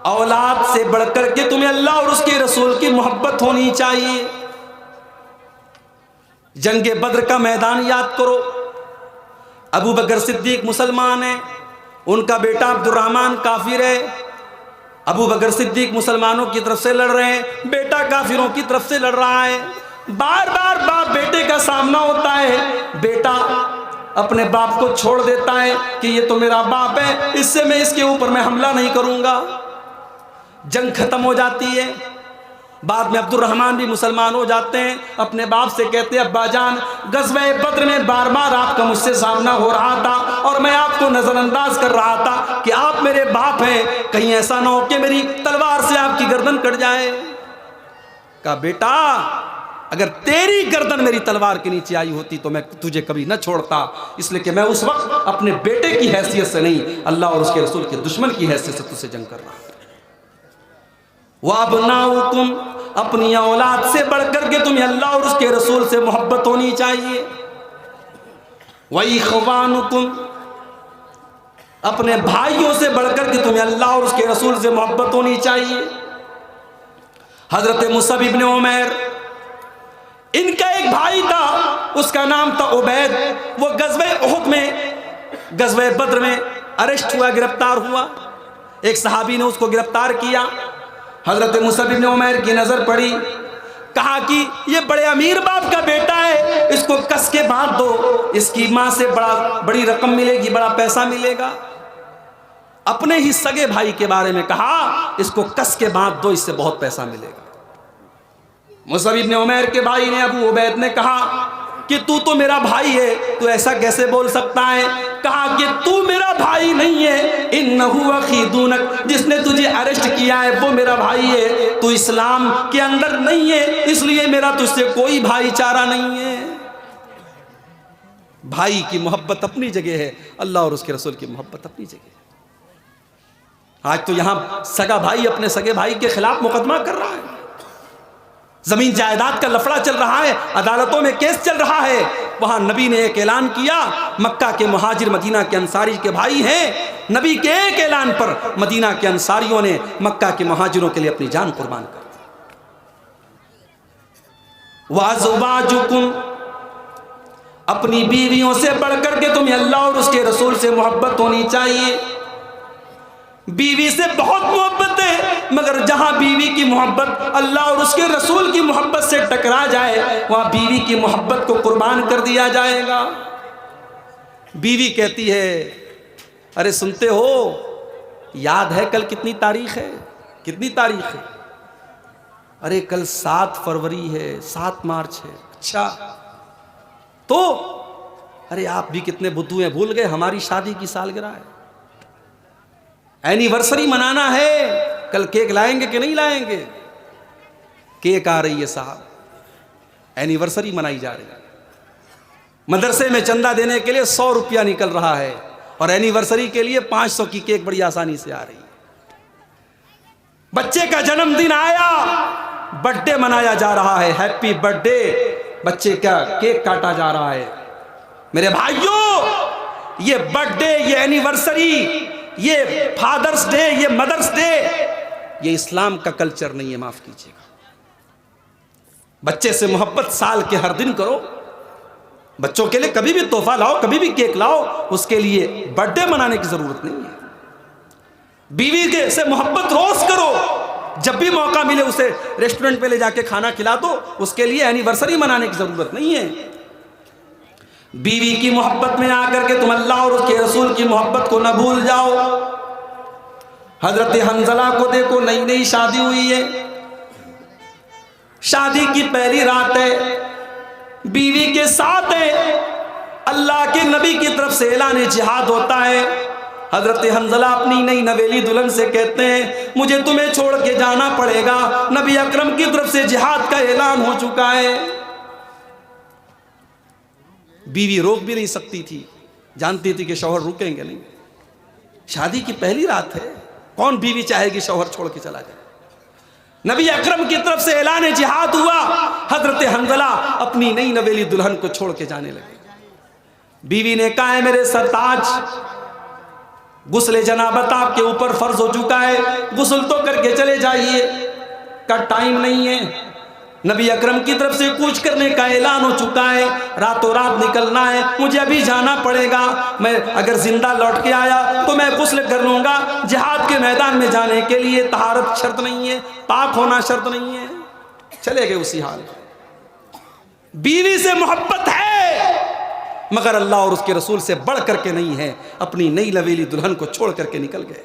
औलाद से बढ़कर के तुम्हें अल्लाह और उसके रसूल की मोहब्बत होनी चाहिए। जंगे बद्र का मैदान याद करो। अबू बकर सिद्दीक मुसलमान है, उनका बेटा अब्दुर्रहमान काफिर है। अबू बकर सिद्दीक मुसलमानों की तरफ से लड़ रहे हैं, बेटा काफिरों की तरफ से लड़ रहा है। बार बार बाप बेटे का सामना होता है, बेटा अपने बाप को छोड़ देता है कि ये तो मेरा बाप है, इससे मैं इसके ऊपर मैं हमला नहीं करूंगा। जंग खत्म हो जाती है। बाद में अब्दुर्रहमान भी मुसलमान हो जाते हैं। अपने बाप से कहते हैं अब्बा जान, गज़वे बद्र में बार बार आपका मुझसे सामना हो रहा था और मैं आपको नजरअंदाज कर रहा था कि आप मेरे बाप हैं, कहीं ऐसा ना हो कि मेरी तलवार से आपकी गर्दन कट जाए। कहा बेटा अगर तेरी गर्दन मेरी तलवार के नीचे आई होती तो मैं तुझे कभी न छोड़ता, इसलिए कि मैं उस वक्त अपने बेटे की हैसियत से नहीं, अल्लाह और उसके रसूल के दुश्मन की हैसियत से तुझसे जंग कर रहा था। वअबनाउकुम, अपनी औलाद से बढ़कर के तुम्हें अल्लाह और उसके रसूल से मोहब्बत होनी चाहिए। वइख्वानुकुम, अपने भाइयों से बढ़कर के तुम्हें अल्लाह और उसके रसूल से मोहब्बत होनी चाहिए। हजरत मुसअब इब्ने उमैर, इनका एक भाई था, उसका नाम था उबैद। वो गज़वे उहुद में, गज़वे बद्र में अरेस्ट हुआ, गिरफ्तार हुआ। एक सहाबी ने उसको गिरफ्तार किया। हजरत मुसअब इब्ने उमैर की नजर पड़ी, कहा कि ये बड़े अमीर बाप का बेटा है, इसको कस के बांध दो, इसकी मां से बड़ी रकम मिलेगी, बड़ा पैसा मिलेगा। अपने ही सगे भाई के बारे में कहा, इसको कस के बांध दो, इससे बहुत पैसा मिलेगा। मुसअब इब्ने उमैर के भाई ने, अबू उबैद ने कहा कि तू तो मेरा भाई है, तू ऐसा कैसे बोल सकता है? कहा कि तू मेरा भाई नहीं है, इन्नहु अखी दूनक, जिसने तुझे अरेस्ट किया है वो मेरा भाई है, तू इस्लाम के अंदर नहीं है, इसलिए मेरा तुझसे कोई भाईचारा नहीं है। भाई की मोहब्बत अपनी जगह है, अल्लाह और उसके रसूल की मोहब्बत अपनी जगह है। आज तो यहां सगा भाई अपने सगे भाई के खिलाफ मुकदमा कर रहा है, जमीन जायदाद का लफड़ा चल रहा है, अदालतों में केस चल रहा है। वहां नबी ने एक ऐलान किया, मक्का के मुहाजिर मदीना के अंसारी के भाई हैं। नबी के एक ऐलान पर मदीना के अंसारियों ने मक्का के मुहाजिरों के लिए अपनी जान कुर्बान कर दी। वाज़ुवाजुकुम, अपनी बीवियों से बढ़कर के तुम्हें अल्लाह और उसके रसूल से मोहब्बत होनी चाहिए। बीवी से बहुत मोहब्बत है, मगर जहां बीवी की मोहब्बत अल्लाह और उसके रसूल की मोहब्बत से टकरा जाए, वहां बीवी की मोहब्बत को कुर्बान कर दिया जाएगा। बीवी कहती है, अरे सुनते हो, याद है कल कितनी तारीख है? कितनी तारीख है? अरे कल 7 फरवरी है, 7 मार्च है। अच्छा, तो अरे आप भी कितने बुद्धू हैं, भूल गए हमारी शादी की सालगिरह है, एनिवर्सरी मनाना है, कल केक लाएंगे कि नहीं लाएंगे? केक आ रही है साहब, एनिवर्सरी मनाई जा रही है। मदरसे में चंदा देने के लिए 100 रुपया निकल रहा है, और एनिवर्सरी के लिए 500 की केक बड़ी आसानी से आ रही है। बच्चे का जन्मदिन आया, बर्थडे मनाया जा रहा है, हैप्पी बर्थडे, बच्चे का केक काटा जा रहा है। मेरे भाइयों, ये बर्थडे, ये एनिवर्सरी, ये फादर्स डे, ये मदर्स डे, ये इस्लाम का कल्चर नहीं है, माफ कीजिएगा। बच्चे से मोहब्बत साल के हर दिन करो, बच्चों के लिए कभी भी तोहफा लाओ, कभी भी केक लाओ, उसके लिए बर्थडे मनाने की जरूरत नहीं है। बीवी के से मोहब्बत रोज करो, जब भी मौका मिले उसे रेस्टोरेंट पे ले जाके खाना खिला दो, उसके लिए एनिवर्सरी मनाने की जरूरत नहीं है। बीवी की मोहब्बत में आकर के तुम अल्लाह और उसके रसूल की मोहब्बत को न भूल जाओ। हजरत हंजला को देखो, नई नई शादी हुई है, शादी की पहली रात है, बीवी के साथ है, अल्लाह के नबी की तरफ से ऐलान जिहाद होता है। हजरत हंजला अपनी नई नवेली दुल्हन से कहते हैं, मुझे तुम्हें छोड़ के जाना पड़ेगा, नबी अकरम की तरफ से जिहाद का ऐलान हो चुका है। बीवी रोक भी नहीं सकती थी, जानती थी कि शौहर रुकेंगे नहीं, शादी की पहली रात है, कौन बीवी चाहेगी शौहर छोड़ के चला जाए। नबी अकरम की तरफ से ऐलान जिहाद हुआ, हजरत हंजला अपनी नई नवेली दुल्हन को छोड़ के जाने लगे। बीवी ने कहा है, मेरे सरताज, गुस्ल जनाबत आपके ऊपर फर्ज हो चुका है, गुस्ल तो करके चले जाइए, का टाइम नहीं है। नबी अकरम की तरफ से कूच करने का ऐलान हो चुका है, रातों रात निकलना है, मुझे अभी जाना पड़ेगा, मैं अगर जिंदा लौट के आया तो मैं गुस्ल कर लूंगा। जिहाद के मैदान में जाने के लिए तहारत शर्त नहीं है, पाक होना शर्त नहीं है। चले गए उसी हाल। बीवी से मोहब्बत है, मगर अल्लाह और उसके रसूल से बढ़ करके नहीं है। अपनी नई नवेली दुल्हन को छोड़ करके निकल गए,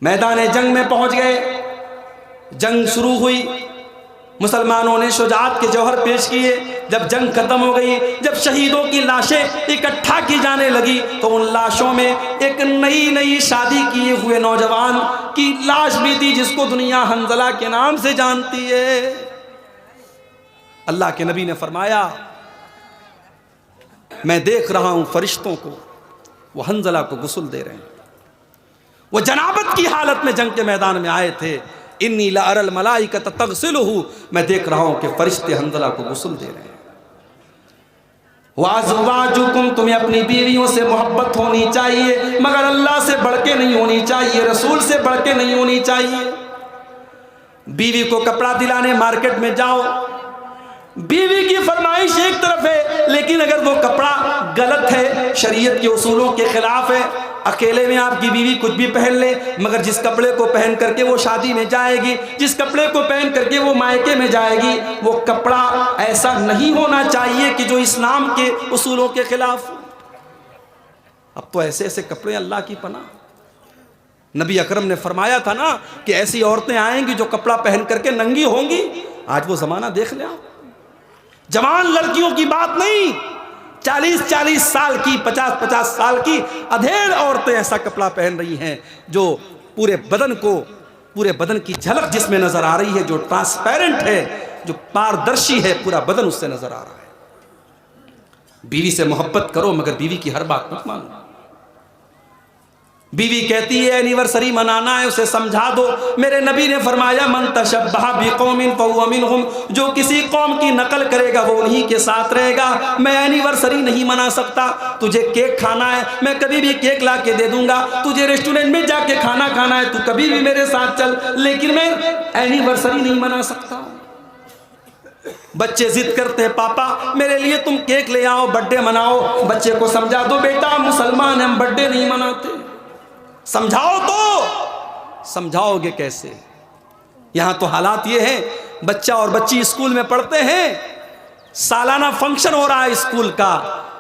मैदान जंग में पहुंच गए। जंग शुरू हुई, मुसलमानों ने शुजाअत के जौहर पेश किए। जब जंग खत्म हो गई, जब शहीदों की लाशें इकट्ठा की जाने लगी, तो उन लाशों में एक नई नई शादी किए हुए नौजवान की लाश भी थी, जिसको दुनिया हंजला के नाम से जानती है। अल्लाह के नबी ने फरमाया, मैं देख रहा हूं फरिश्तों को, वो हंजला को गुस्ल दे रहे हैं। वो जनाबत की हालत में जंग के मैदान में आए थे। इन्नी ला अरल मलाइकत तगसिलुहु, मैं देख रहा हूं कि फरिश्ते हंजला को गुस्ल दे रहे हैं। वाज़वाजुकुम, तुम्हें अपनी बीवियों से मोहब्बत होनी चाहिए, मगर अल्लाह से बढ़ के नहीं होनी चाहिए, रसूल से बढ़ के नहीं होनी चाहिए। बीवी को कपड़ा दिलाने मार्केट में जाओ, बीवी की फरमाइश एक तरफ है, लेकिन अगर वो कपड़ा गलत है, शरीयत के उसूलों के खिलाफ है, अकेले में आपकी बीवी कुछ भी पहन ले, मगर जिस कपड़े को पहन करके वो शादी में जाएगी, जिस कपड़े को पहन करके वो मायके में जाएगी, वो कपड़ा ऐसा नहीं होना चाहिए कि जो इस्लाम के उसूलों के खिलाफ। अब तो ऐसे ऐसे कपड़े अल्लाह की पनाह। नबी अकरम ने फरमाया था ना कि ऐसी औरतें आएंगी जो कपड़ा पहन करके नंगी होंगी। आज वो जमाना देख ले आप, जवान लड़कियों की बात नहीं, 40-40 साल की, 50-50 साल की अधेड़ औरतें ऐसा कपड़ा पहन रही हैं जो पूरे बदन की झलक जिसमें नजर आ रही है, जो ट्रांसपेरेंट है, जो पारदर्शी है, पूरा बदन उससे नजर आ रहा है। बीवी से मोहब्बत करो, मगर बीवी की हर बात मत मानो। बीवी कहती है एनिवर्सरी मनाना है, उसे समझा दो। मेरे नबी ने फरमाया मन तशब्बह बिकौमिन फहुव मिनहुम, जो किसी कौम की नकल करेगा वो उन्हीं के साथ रहेगा। मैं एनिवर्सरी नहीं मना सकता, तुझे केक खाना है, मैं कभी भी केक ला के दे दूंगा। तुझे रेस्टोरेंट में जाके खाना खाना है, तू कभी भी मेरे साथ चल, लेकिन मैं एनिवर्सरी नहीं मना सकता। बच्चे जिद करते हैं पापा मेरे लिए तुम केक ले आओ, बर्थडे मनाओ। बच्चे को समझा दो बेटा मुसलमान हम बर्थडे नहीं मनाते। समझाओ तो समझाओगे कैसे? यहां तो हालात ये हैं, बच्चा और बच्ची स्कूल में पढ़ते हैं, सालाना फंक्शन हो रहा है स्कूल का,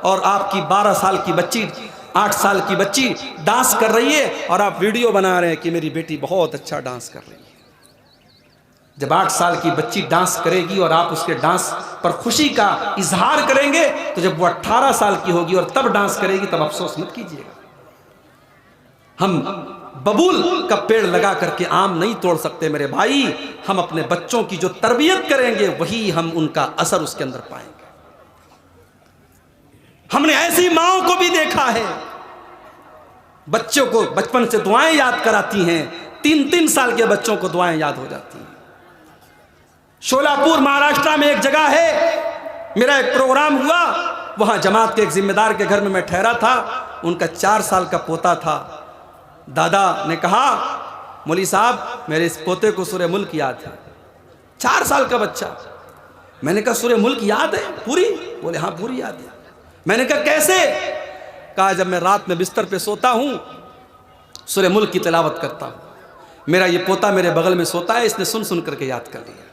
और आपकी 12 साल की बच्ची, 8 साल की बच्ची डांस कर रही है, और आप वीडियो बना रहे हैं कि मेरी बेटी बहुत अच्छा डांस कर रही है। जब 8 साल की बच्ची डांस करेगी और आप उसके डांस पर खुशी का इजहार करेंगे, तो जब वो 18 साल की होगी और तब डांस करेगी, तब अफसोस मत कीजिएगा। हम बबूल का पेड़ लगा करके आम नहीं तोड़ सकते मेरे भाई। हम अपने बच्चों की जो तरबियत करेंगे वही हम उनका असर उसके अंदर पाएंगे। हमने ऐसी माओं को भी देखा है, बच्चों को बचपन से दुआएं याद कराती हैं, 3-3 साल के बच्चों को दुआएं याद हो जाती हैं। शोलापुर महाराष्ट्र में एक जगह है, मेरा एक प्रोग्राम हुआ, वहां जमात के एक जिम्मेदार के घर में मैं ठहरा था। उनका 4 साल का पोता था। दादा ने कहा मौली साहब मेरे इस पोते को सूरह मुल्क याद है। 4 साल का बच्चा। मैंने कहा सूरह मुल्क याद है पूरी? बोले हाँ पूरी याद है। मैंने कहा कैसे? कहा जब मैं रात में बिस्तर पे सोता हूं सूरह मुल्क की तिलावत करता हूं, मेरा ये पोता मेरे बगल में सोता है, इसने सुन सुन करके याद कर लिया।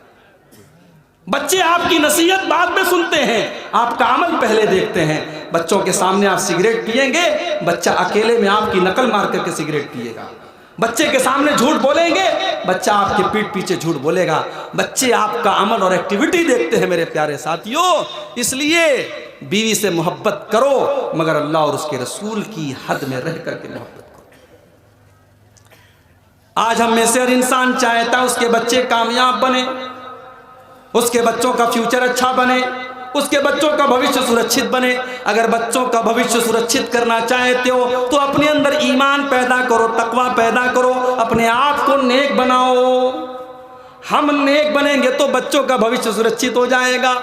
बच्चे आपकी नसीहत बाद में सुनते हैं, आपका अमल पहले देखते हैं। बच्चों के सामने आप सिगरेट पिएंगे, बच्चा अकेले में आपकी नकल मार करके सिगरेट पिएगा। बच्चे के सामने झूठ बोलेंगे, बच्चा आपके पीठ पीछे झूठ बोलेगा। बच्चे आपका अमल और एक्टिविटी देखते हैं मेरे प्यारे साथियों। इसलिए बीवी से मोहब्बत करो, मगर अल्लाह और उसके रसूल की हद में रह करके मोहब्बत करो। आज हम में से हर इंसान चाहता है उसके बच्चे कामयाब बने, उसके बच्चों का फ्यूचर अच्छा बने, उसके बच्चों का भविष्य सुरक्षित बने। अगर बच्चों का भविष्य सुरक्षित करना चाहते हो तो अपने अंदर ईमान पैदा करो, तकवा पैदा करो, अपने आप को नेक बनाओ। हम नेक बनेंगे तो बच्चों का भविष्य सुरक्षित हो जाएगा।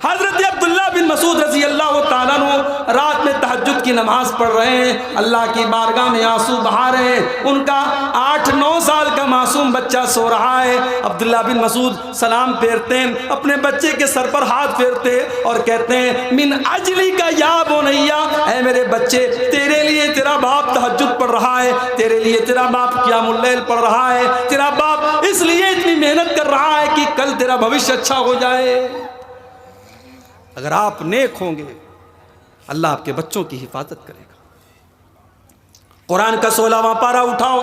हजरत अब्दुल्ला बिन मसूद रज़ी अल्लाह ताला अन्हु रात में तहज्जुद की नमाज पढ़ रहे हैं, अल्लाह की बारगाह में आंसू बहा रहे हैं। उनका 8-9 साल का मासूम बच्चा सो रहा है। अब्दुल्ला बिन मसूद सलाम फेरते हैं, अपने बच्चे के सर पर हाथ फेरते और कहते हैं मिन अजली का या बोनैया, ऐ मेरे बच्चे तेरे लिए तेरा बाप तहज्जुद पढ़ रहा है, तेरे लिए तेरा बाप क़ियामुल लैल पढ़ रहा है, तेरा बाप इसलिए इतनी मेहनत कर रहा है कि कल तेरा भविष्य अच्छा हो जाए। अगर आप नेक होंगे अल्लाह आपके बच्चों की हिफाजत करेगा। कुरान का 16वां पारा उठाओ,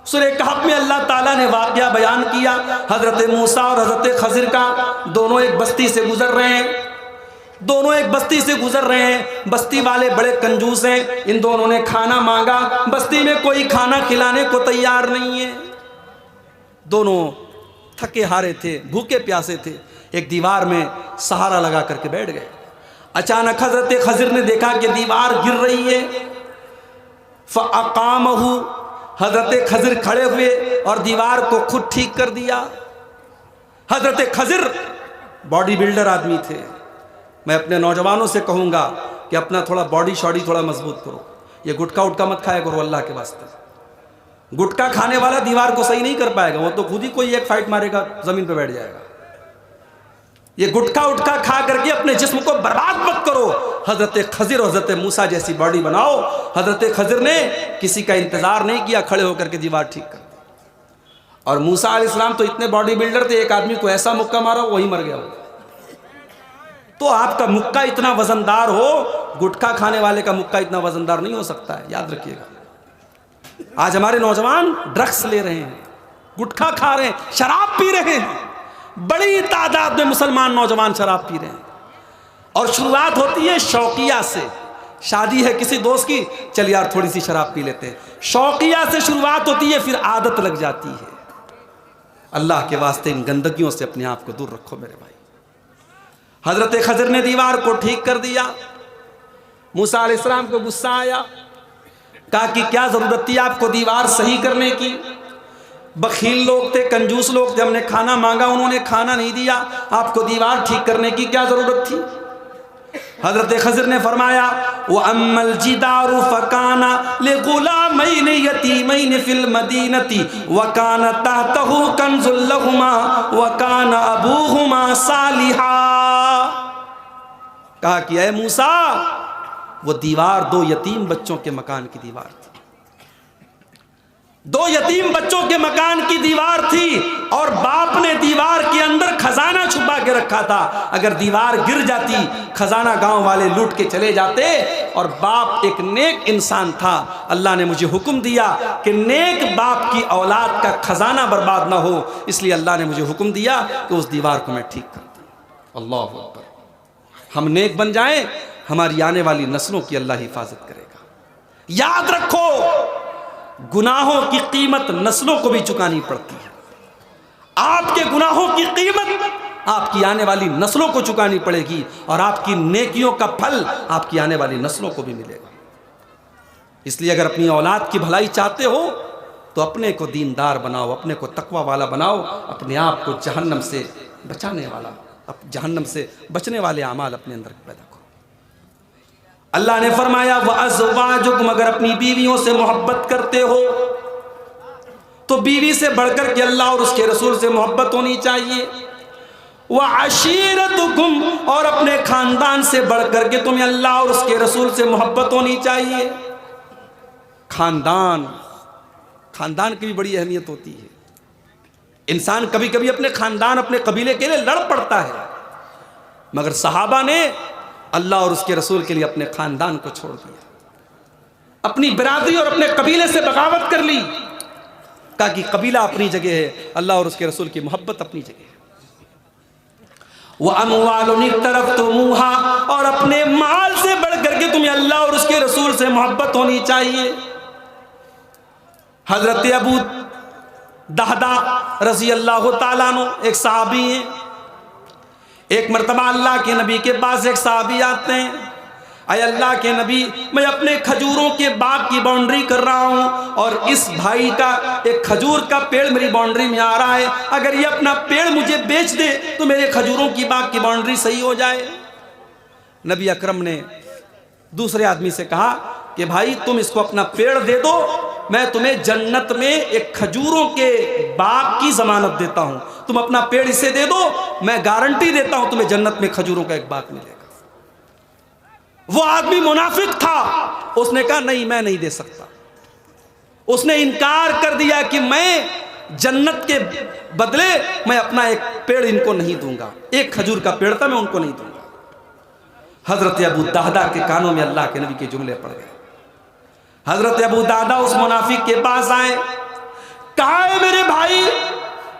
सूरह कहफ में अल्लाह ताला ने वाक़या बयान किया हज़रत मूसा और हज़रत खज़िर का। दोनों एक बस्ती से गुजर रहे हैं, दोनों एक बस्ती से गुजर रहे हैं। बस्ती वाले बड़े कंजूस हैं, इन दोनों ने खाना मांगा, बस्ती में कोई खाना खिलाने को तैयार नहीं है। दोनों थके हारे थे, भूखे प्यासे थे, एक दीवार में सहारा लगा करके बैठ गए। अचानक हजरत खज़िर ने देखा कि दीवार गिर रही है। फ़अक़ामहु, हजरत खज़िर खड़े हुए और दीवार को खुद ठीक कर दिया। हजरत खज़िर बॉडी बिल्डर आदमी थे, मैं अपने नौजवानों से कहूँगा कि अपना थोड़ा बॉडी शॉडी थोड़ा मजबूत करो। ये गुटखा उटका मत खाया करो अल्लाह के वास्ते। गुटखा खाने वाला दीवार को सही नहीं कर पाएगा, वो तो खुद ही कोई एक फाइट मारेगा, ज़मीन पर बैठ जाएगा। ये गुटखा उटका खा करके अपने जिस्म को बर्बाद मत करो। हजरत खजिर और हजरत मूसा जैसी बॉडी बनाओ। हजरत खजिर ने किसी का इंतजार नहीं किया, खड़े होकर के दीवार ठीक कर दी। और मूसा अलैहिस्सलाम तो इतने बॉडी बिल्डर थे, एक आदमी को ऐसा मुक्का मारा वही मर गया। तो आपका मुक्का इतना वजनदार हो, गुटखा खाने वाले का मुक्का इतना वजनदार नहीं हो सकता है, याद रखिएगा। आज हमारे नौजवान ड्रग्स ले रहे हैं, गुटखा खा रहे हैं, शराब पी रहे हैं। बड़ी तादाद में मुसलमान नौजवान शराब पी रहे हैं। और शुरुआत होती है शौकिया से। शादी है किसी दोस्त की, चल यार थोड़ी सी शराब पी लेते हैं। शौकिया से शुरुआत होती है, फिर आदत लग जाती है। अल्लाह के वास्ते इन गंदगियों से अपने आप को दूर रखो मेरे भाई। हजरत खजर ने दीवार को ठीक कर दिया। मूसा अलैहिस्सलाम को गुस्सा आया, कहा कि क्या जरूरत थी आपको दीवार सही करने की? बखील लोग थे, कंजूस लोग थे, हमने खाना मांगा उन्होंने खाना नहीं दिया, आपको दीवार ठीक करने की क्या जरूरत थी? हजरत खजर ने फरमाया वो अम्मल जिदारु फकाना लिगुलामैन यतीमैन फिल मदीनती वकाना तहतहु कंजुल लहुमा वकाना अबूहुमा सालिहा। कहा कि ऐ मूसा, वो दीवार दो यतीम बच्चों के मकान की दीवार थी। दो यतीम बच्चों के मकान की दीवार थी और बाप ने दीवार के अंदर खजाना छुपा के रखा था। अगर दीवार गिर जाती, खजाना गांव वाले लूट के चले जाते। और बाप एक नेक इंसान था। अल्लाह ने मुझे हुक्म दिया कि नेक बाप की औलाद का खजाना बर्बाद ना हो, इसलिए अल्लाह ने मुझे हुक्म दिया कि उस दीवार को मैं ठीक कर दूं। अल्लाह अकबर। हम नेक बन जाएं, हमारी आने वाली नस्लों की अल्लाह हिफाजत करेगा। याद रखो, गुनाहों की कीमत नस्लों को भी चुकानी पड़ती है। आपके गुनाहों की कीमत आपकी आने वाली नस्लों को चुकानी पड़ेगी और आपकी नेकियों का फल आपकी आने वाली नस्लों को भी मिलेगा। इसलिए अगर अपनी औलाद की भलाई चाहते हो तो अपने को दीनदार बनाओ, अपने को तकवा वाला बनाओ, अपने आप को जहन्नम से बचाने वाला, जहन्नम से बचने वाले अमाल अपने अंदर पैदा करो। अल्लाह ने फरमाया व अज़वाजुकुम, अगर अपनी बीवियों से मोहब्बत करते हो तो बीवी से बढ़कर के अल्लाह और उसके रसूल से मोहब्बत होनी चाहिए। व अशीरतुकुम, और अपने खानदान से बढ़कर के तुम्हें अल्लाह और उसके रसूल से मोहब्बत होनी चाहिए। खानदान की भी बड़ी अहमियत होती है। इंसान कभी कभी अपने खानदान, अपने कबीले के लिए लड़ पड़ता है, मगर सहाबा ने अल्लाह और उसके रसूल के लिए अपने खानदान को छोड़ दिया, अपनी बिरादरी और अपने कबीले से बगावत कर ली। कहा कि कबीला अपनी जगह है, अल्लाह और उसके रसूल की मोहब्बत अपनी जगह है। वह अमवालुन इक्तरफ्तुमूहा, और अपने माल से बढ़कर के तुम्हें अल्लाह और उसके रसूल से मोहब्बत होनी चाहिए। हजरत अबू दहदा रज़ी अल्लाह ताला अन्हु एक सहाबी हैं। एक मरतबा अल्लाह के नबी के पास एक सहाबी आते हैं, अय अल्लाह के नबी, मैं अपने खजूरों के बाग की बाउंड्री कर रहा हूँ और इस भाई का एक खजूर का पेड़ मेरी बाउंड्री में आ रहा है, अगर ये अपना पेड़ मुझे बेच दे तो मेरे खजूरों की बाग की बाउंड्री सही हो जाए। नबी अकरम ने दूसरे आदमी से कहा कि भाई तुम इसको अपना पेड़ दे दो, मैं तुम्हें जन्नत में एक खजूरों के बाग की जमानत देता हूं। तुम अपना पेड़ इसे दे दो, मैं गारंटी देता हूं तुम्हें जन्नत में खजूरों का एक बाग मिलेगा। वो आदमी मुनाफिक था, उसने कहा नहीं मैं नहीं दे सकता। उसने इनकार कर दिया कि मैं जन्नत के बदले मैं अपना एक पेड़ इनको नहीं दूंगा, एक खजूर का पेड़ था मैं उनको नहीं दूंगा। हजरत अबू दहदा के कानों में अल्लाह के नबी के जुमले पड़ गए। हजरत अबू दहदा उस मुनाफिक के पास आए, कहा है मेरे भाई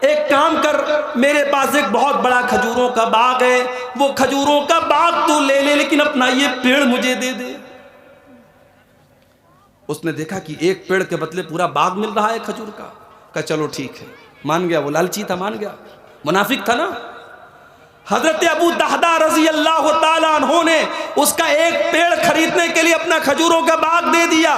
एक काम कर, मेरे पास एक बहुत बड़ा खजूरों का बाग है, वो खजूरों का बाग तू ले ले, लेकिन अपना ये पेड़ मुझे दे दे। उसने देखा कि एक पेड़ के बदले पूरा बाग मिल रहा है खजूर का चलो ठीक है, मान गया। वो लालची था, मान गया, मुनाफिक था ना। हजरत अबू दहदा रजी अल्लाह ताला अन्हु ने उसका एक पेड़ खरीदने के लिए अपना खजूरों का बाग दे दिया।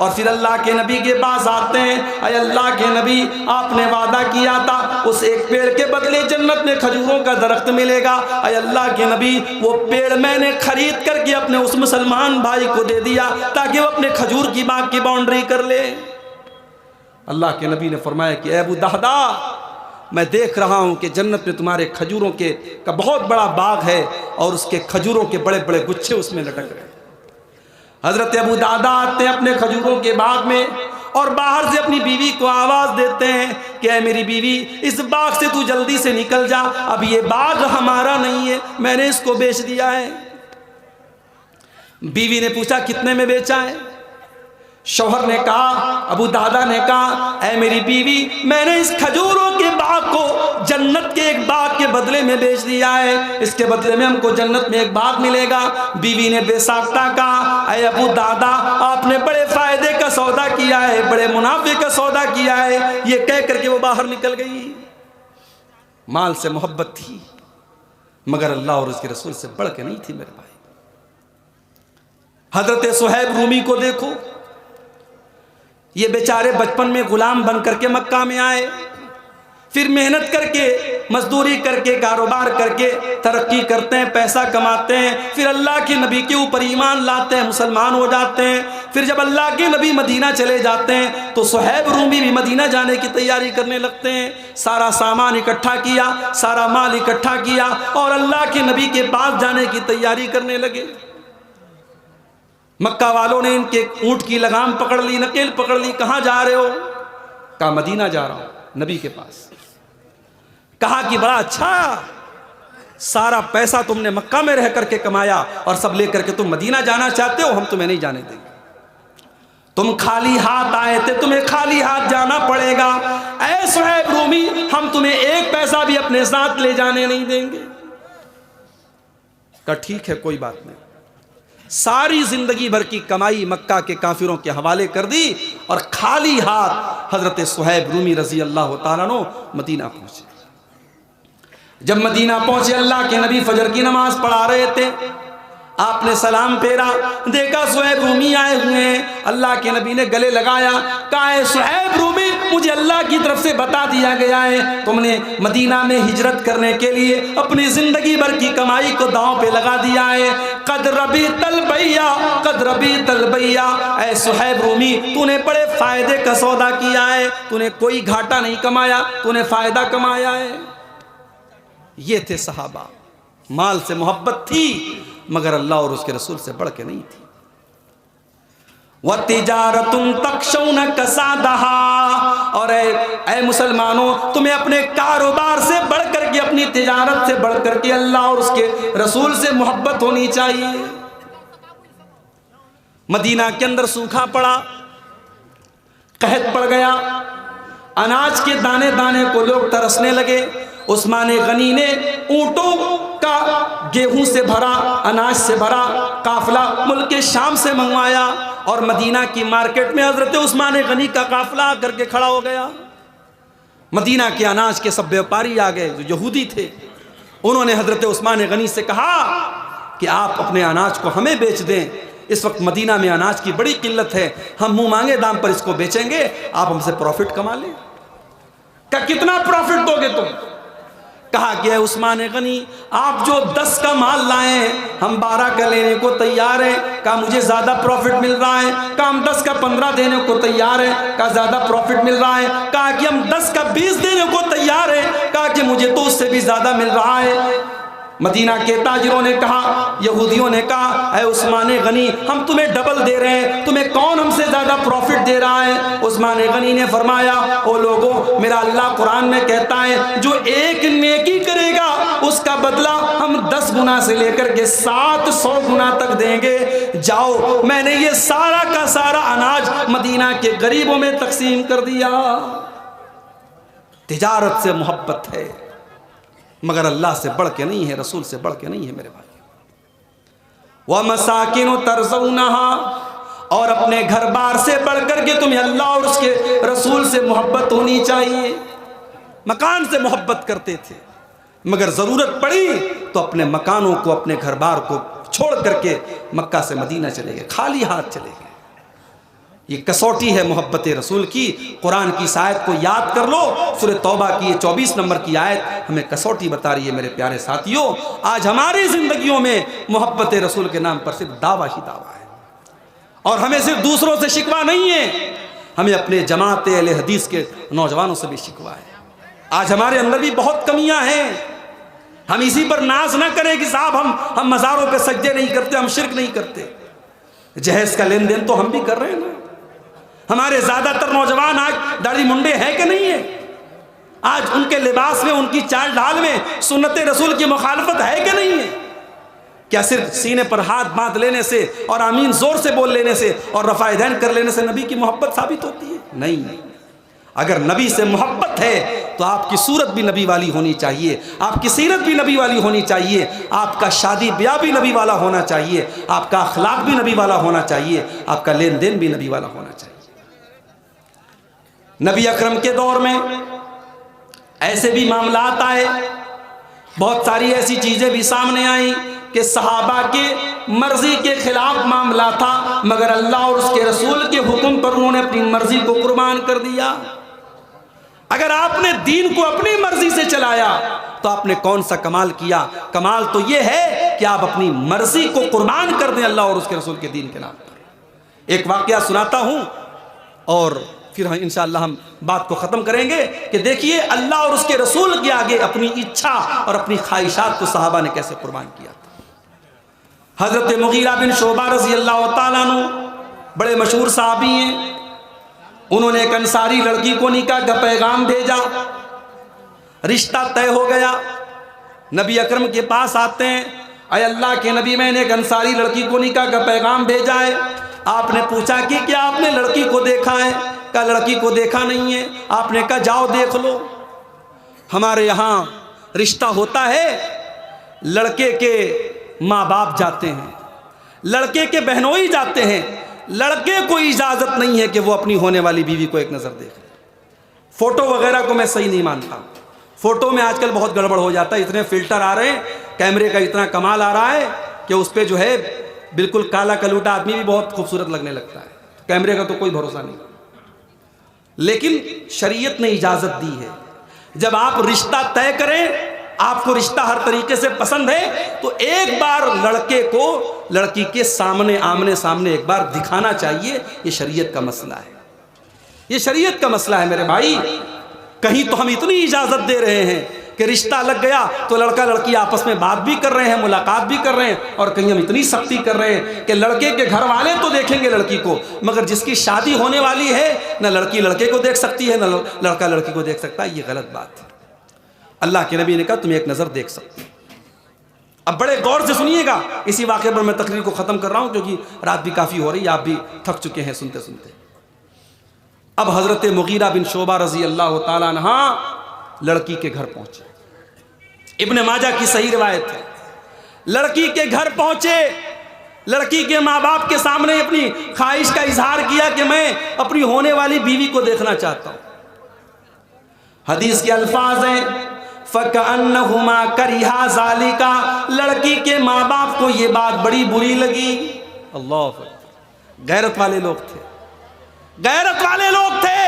और फिर अल्लाह के नबी के पास आते हैं, अय अल्लाह के नबी, आपने वादा किया था उस एक पेड़ के बदले जन्नत में खजूरों का दरख्त मिलेगा। अय अल्लाह के नबी, वो पेड़ मैंने खरीद करके अपने उस मुसलमान भाई को दे दिया ताकि वो अपने खजूर की बाग की बाउंड्री कर ले। अल्लाह के नबी ने फरमाया कि अबू दहदा, मैं देख रहा हूं कि जन्नत में तुम्हारे खजूरों के का बहुत बड़ा बाग है और उसके खजूरों के बड़े बड़े गुच्छे उसमें लटक रहे हैं। हजरत अबू दहदा आते हैं अपने खजूरों के बाग में और बाहर से अपनी बीवी को आवाज देते हैं कि ऐ मेरी बीवी, इस बाग से तू जल्दी से निकल जा, अब ये बाग हमारा नहीं है, मैंने इसको बेच दिया है। बीवी ने पूछा कितने में बेचा है? शौहर ने कहा, अबू दहदा ने कहा, ऐ मेरी बीवी, मैंने इस खजूरों के बाग को जन्नत के एक बाग के बदले में बेच दिया है, इसके बदले में हमको जन्नत में एक बाग मिलेगा। बीवी ने बेसाख्ता कहा, ऐ अबू दहदा, आपने बड़े फायदे का सौदा किया है, बड़े मुनाफे का सौदा किया है। ये कह करके वो बाहर निकल गई। माल से मोहब्बत थी मगर अल्लाह और उसके रसूल से बढ़ के नहीं थी मेरे भाई। हजरत सुहैब रूमी को देखो, ये बेचारे बचपन में गुलाम बन करके मक्का में आए, फिर मेहनत करके, मजदूरी करके, कारोबार करके तरक्की करते हैं, पैसा कमाते हैं, फिर अल्लाह के नबी के ऊपर ईमान लाते हैं, मुसलमान हो जाते हैं। फिर जब अल्लाह के नबी मदीना चले जाते हैं तो सुहैब रूमी भी मदीना जाने की तैयारी करने लगते हैं। सारा सामान इकट्ठा किया, सारा माल इकट्ठा किया और अल्लाह के नबी के पास जाने की तैयारी करने लगे। मक्का वालों ने इनके ऊंट की लगाम पकड़ ली, नकेल पकड़ ली। कहां जा रहे हो? कहा मदीना जा रहा हूं, नबी के पास। कहा कि बड़ा अच्छा, सारा पैसा तुमने मक्का में रह करके कमाया और सब लेकर के तुम मदीना जाना चाहते हो, हम तुम्हें नहीं जाने देंगे। तुम खाली हाथ आए थे, तुम्हें खाली हाथ जाना पड़ेगा। ऐ सुहैब रूमी, हम तुम्हें एक पैसा भी अपने साथ ले जाने नहीं देंगे। कहा ठीक है, कोई बात नहीं। सारी जिंदगी भर की कमाई मक्का के काफिरों के हवाले कर दी और खाली हाथ हजरत सुहैब रूमी रजी अल्लाह ताला अन्हु मदीना पहुंचे। जब मदीना पहुंचे, अल्लाह के नबी फजर की नमाज पढ़ा रहे थे। आपने सलाम फेरा, देखा सुहैब रूमी आए हुए हैं। अल्लाह के नबी ने गले लगाया, कहा सुहैब रूमी, मुझे अल्लाह की तरफ से बता दिया गया है तुमने मदीना में हिजरत करने के लिए अपनी जिंदगी भर की कमाई को दांव पे लगा दिया है। कद रबी तलबैया, कद रबी तलबैया, ऐ सुहैब रूमी, तूने बड़े फायदे का सौदा किया है, तूने कोई घाटा नहीं कमाया, तूने फायदा कमाया है। ये थे सहाबा, माल से मोहब्बत थी मगर अल्लाह और उसके रसूल से बढ़ के नहीं थी। व तिजारतुन तख्शौन कसादहा, और ऐ मुसलमानों, तुम्हें अपने कारोबार से बढ़ करके, अपनी तिजारत से बढ़ करके अल्लाह और उसके रसूल से मोहब्बत होनी चाहिए। मदीना के अंदर सूखा पड़ा, कहत पड़ गया, अनाज के दाने दाने को लोग तरसने लगे। उस्मान गनी ने ऊंटों का गेहूं से भरा, अनाज से भरा काफिला मुल्क शाम से मंगवाया और मदीना की मार्केट में हजरत उस्मान गनी का काफिला करके खड़ा हो गया। मदीना के अनाज के सब व्यापारी आ गए जो यहूदी थे। उन्होंने हजरत उस्मान गनी से कहा कि आप अपने अनाज को हमें बेच दें, इस वक्त मदीना में अनाज की बड़ी किल्लत है, हम मुंह मांगे दाम पर इसको बेचेंगे, आप हमसे प्रॉफिट कमा लें। क्या कितना प्रॉफिट दोगे तुम? कहा कि उस्मान गनी, आप जो 10 का माल लाए हैं हम 12 का लेने को तैयार हैं। कहा मुझे ज़्यादा प्रॉफिट मिल रहा है। कहा हम 10 का 15 देने को तैयार हैं। कहा ज़्यादा प्रॉफिट मिल रहा है। कहा कि हम 10 का 20 देने को तैयार हैं। कहा कि मुझे तो उससे भी ज़्यादा मिल रहा है। मदीना के ताजिरों ने कहा, यहूदियों ने कहा, ऐ उस्मान गनी, हम तुम्हें डबल दे रहे हैं, तुम्हें कौन हमसे ज़्यादा प्रॉफिट दे रहा है? उस्मान गनी ने फरमाया, ओ लोगों, मेरा अल्लाह कुरान में कहता है जो एक नेकी करेगा उसका बदला हम 10 गुना से लेकर के 700 गुना तक देंगे। जाओ, मैंने ये सारा का सारा अनाज मदीना के गरीबों में तकसीम कर दिया। तिजारत से मोहब्बत है मगर अल्लाह से बढ़ के नहीं है, रसूल से बढ़ के नहीं है मेरे भाई। व मसाकिन तरज़ौनहा, और अपने घर बार से बढ़ कर के तुम्हें अल्लाह और उसके रसूल से मोहब्बत होनी चाहिए। मकान से मोहब्बत करते थे, मगर ज़रूरत पड़ी तो अपने मकानों को, अपने घर बार को छोड़ करके मक्का से मदीना चले गए, खाली हाथ चले गए। ये कसौटी है मोहब्बत रसूल की। कुरान की इस आयत को याद कर लो, सूरह तौबा की ये 24 नंबर की आयत हमें कसौटी बता रही है मेरे प्यारे साथियों। आज हमारी जिंदगियों में मोहब्बत रसूल के नाम पर सिर्फ दावा ही दावा है, और हमें सिर्फ दूसरों से शिकवा नहीं है, हमें अपने जमात अहले हदीस के नौजवानों से भी शिकवा है। आज हमारे अंदर भी बहुत कमियां हैं। हम इसी पर नाज ना करें कि साहब हम मज़ारों पे सजदे नहीं करते, हम शिरक नहीं करते। जहेज का लेन देन तो हम भी कर रहे हैं ना। हमारे ज्यादातर नौजवान आज दाढ़ी मुंडे हैं कि नहीं है? आज उनके लिबास में, उनकी चाल ढाल में सुन्नत रसूल की मुखालफत है कि नहीं है? क्या सिर्फ सीने पर हाथ बांध लेने से और आमीन जोर से बोल लेने से और रफ़ा यदैन कर लेने से नबी की मोहब्बत साबित होती है? नहीं। अगर नबी से मोहब्बत है तो आपकी सूरत भी नबी वाली होनी चाहिए, आपकी सीरत भी नबी वाली होनी चाहिए, आपका शादी ब्याह भी नबी वाला होना चाहिए, आपका अखलाक भी नबी वाला होना चाहिए, आपका लेन देन भी नबी वाला होना चाहिए। नबी अकरम के दौर में ऐसे भी मामलात आए, बहुत सारी ऐसी चीज़ें भी सामने आई कि सहाबा के मर्जी के खिलाफ मामला था, मगर अल्लाह और उसके रसूल के हुक्म पर उन्होंने अपनी मर्जी को कुर्बान कर दिया। अगर आपने दीन को अपनी मर्जी से चलाया तो आपने कौन सा कमाल किया? कमाल तो यह है कि आप अपनी मर्जी को कुर्बान कर दें अल्लाह और उसके रसूल के दीन के नाम पर। एक वाकया सुनाता हूं और फिर इंशाअल्लाह हम बात को ख़त्म करेंगे कि देखिए अल्लाह और उसके रसूल के आगे अपनी इच्छा और अपनी ख्वाहिशात को सहाबा ने कैसे कुर्बान किया था। हज़रत मुगीरा बिन शोबा रज़ी अल्लाह तआला अन्हु बड़े मशहूर सहाबी हैं। उन्होंने एक अंसारी लड़की को निकाह का पैगाम भेजा, रिश्ता तय हो गया। नबी अकरम के पास आते हैं, अय अल्लाह के नबी, मैंने एक अंसारी लड़की को निकाह का पैगाम भेजा है। आपने पूछा कि क्या आपने लड़की को देखा है? कहा लड़की को देखा नहीं है। आपने कहा जाओ देख लो। हमारे यहाँ रिश्ता होता है, लड़के के माँ बाप जाते हैं, लड़के के बहनोई जाते हैं, लड़के को इजाज़त नहीं है कि वो अपनी होने वाली बीवी को एक नज़र देखे। फ़ोटो वगैरह को मैं सही नहीं मानता। फ़ोटो में आजकल बहुत गड़बड़ हो जाता है, इतने फ़िल्टर आ रहे हैं, कैमरे का इतना कमाल आ रहा है कि उस पर जो है बिल्कुल काला कलूटा आदमी भी बहुत खूबसूरत लगने लगता है। कैमरे का तो कोई भरोसा नहीं। लेकिन शरीयत ने इजाज़त दी है, जब आप रिश्ता तय करें, आपको रिश्ता हर तरीके से पसंद है, तो एक बार लड़के को लड़की के सामने आमने सामने एक बार दिखाना चाहिए। ये शरीयत का मसला है, ये शरीयत का मसला है मेरे भाई। कहीं तो हम इतनी इजाज़त दे रहे हैं कि रिश्ता लग गया तो लड़का लड़की आपस में बात भी कर रहे हैं, मुलाकात भी कर रहे हैं, और कहीं हम इतनी सख्ती कर रहे हैं कि लड़के के घर वाले तो देखेंगे लड़की को, मगर जिसकी शादी होने वाली है न लड़की लड़के को देख सकती है, न लड़का लड़की को देख सकता है। ये गलत बात है। अल्लाह के नबी ने कहा तुम एक नज़र देख सकते हो। अब बड़े गौर से सुनिएगा, इसी वाक़े पर मैं तकरीर को ख़त्म कर रहा हूँ क्योंकि रात भी काफ़ी हो रही है, आप भी थक चुके हैं सुनते सुनते। अब हज़रत मुगीरा बिन शोबा रज़ी अल्लाह तआला अन्हा लड़की के घर पहुँचे। इब्ने माजा की सही रिवायत है। लड़की के घर पहुँचे, लड़की के माँ बाप के सामने अपनी ख्वाहिश का इजहार किया कि मैं अपनी होने वाली बीवी को देखना चाहता हूँ। हदीस के अल्फाज हैं फ़कअन्नहुमा करिहा ज़ालिका। लड़की के माँ बाप को ये बात बड़ी बुरी लगी। अल्लाह अकबर। गैरत वाले लोग थे, गैरत वाले लोग थे।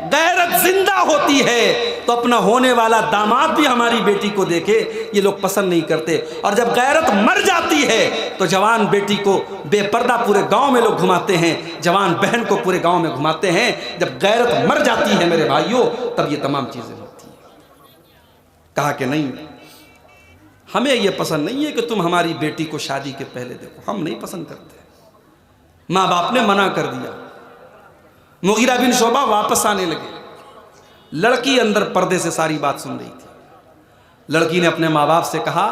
गैरत जिंदा होती है तो अपना होने वाला दामाद भी हमारी बेटी को देखे, ये लोग पसंद नहीं करते। और जब गैरत मर जाती है तो जवान बेटी को बेपर्दा पूरे गांव में लोग घुमाते हैं, जवान बहन को पूरे गांव में घुमाते हैं। जब गैरत मर जाती है मेरे भाइयों, तब ये तमाम चीज़ें होती हैं। कहा कि नहीं, हमें ये पसंद नहीं है कि तुम हमारी बेटी को शादी के पहले देखो, हम नहीं पसंद करते। माँ बाप ने मना कर दिया। मुगीरा बिन शोबा वापस आने लगे। लड़की अंदर पर्दे से सारी बात सुन रही थी। लड़की ने अपने माँ बाप से कहा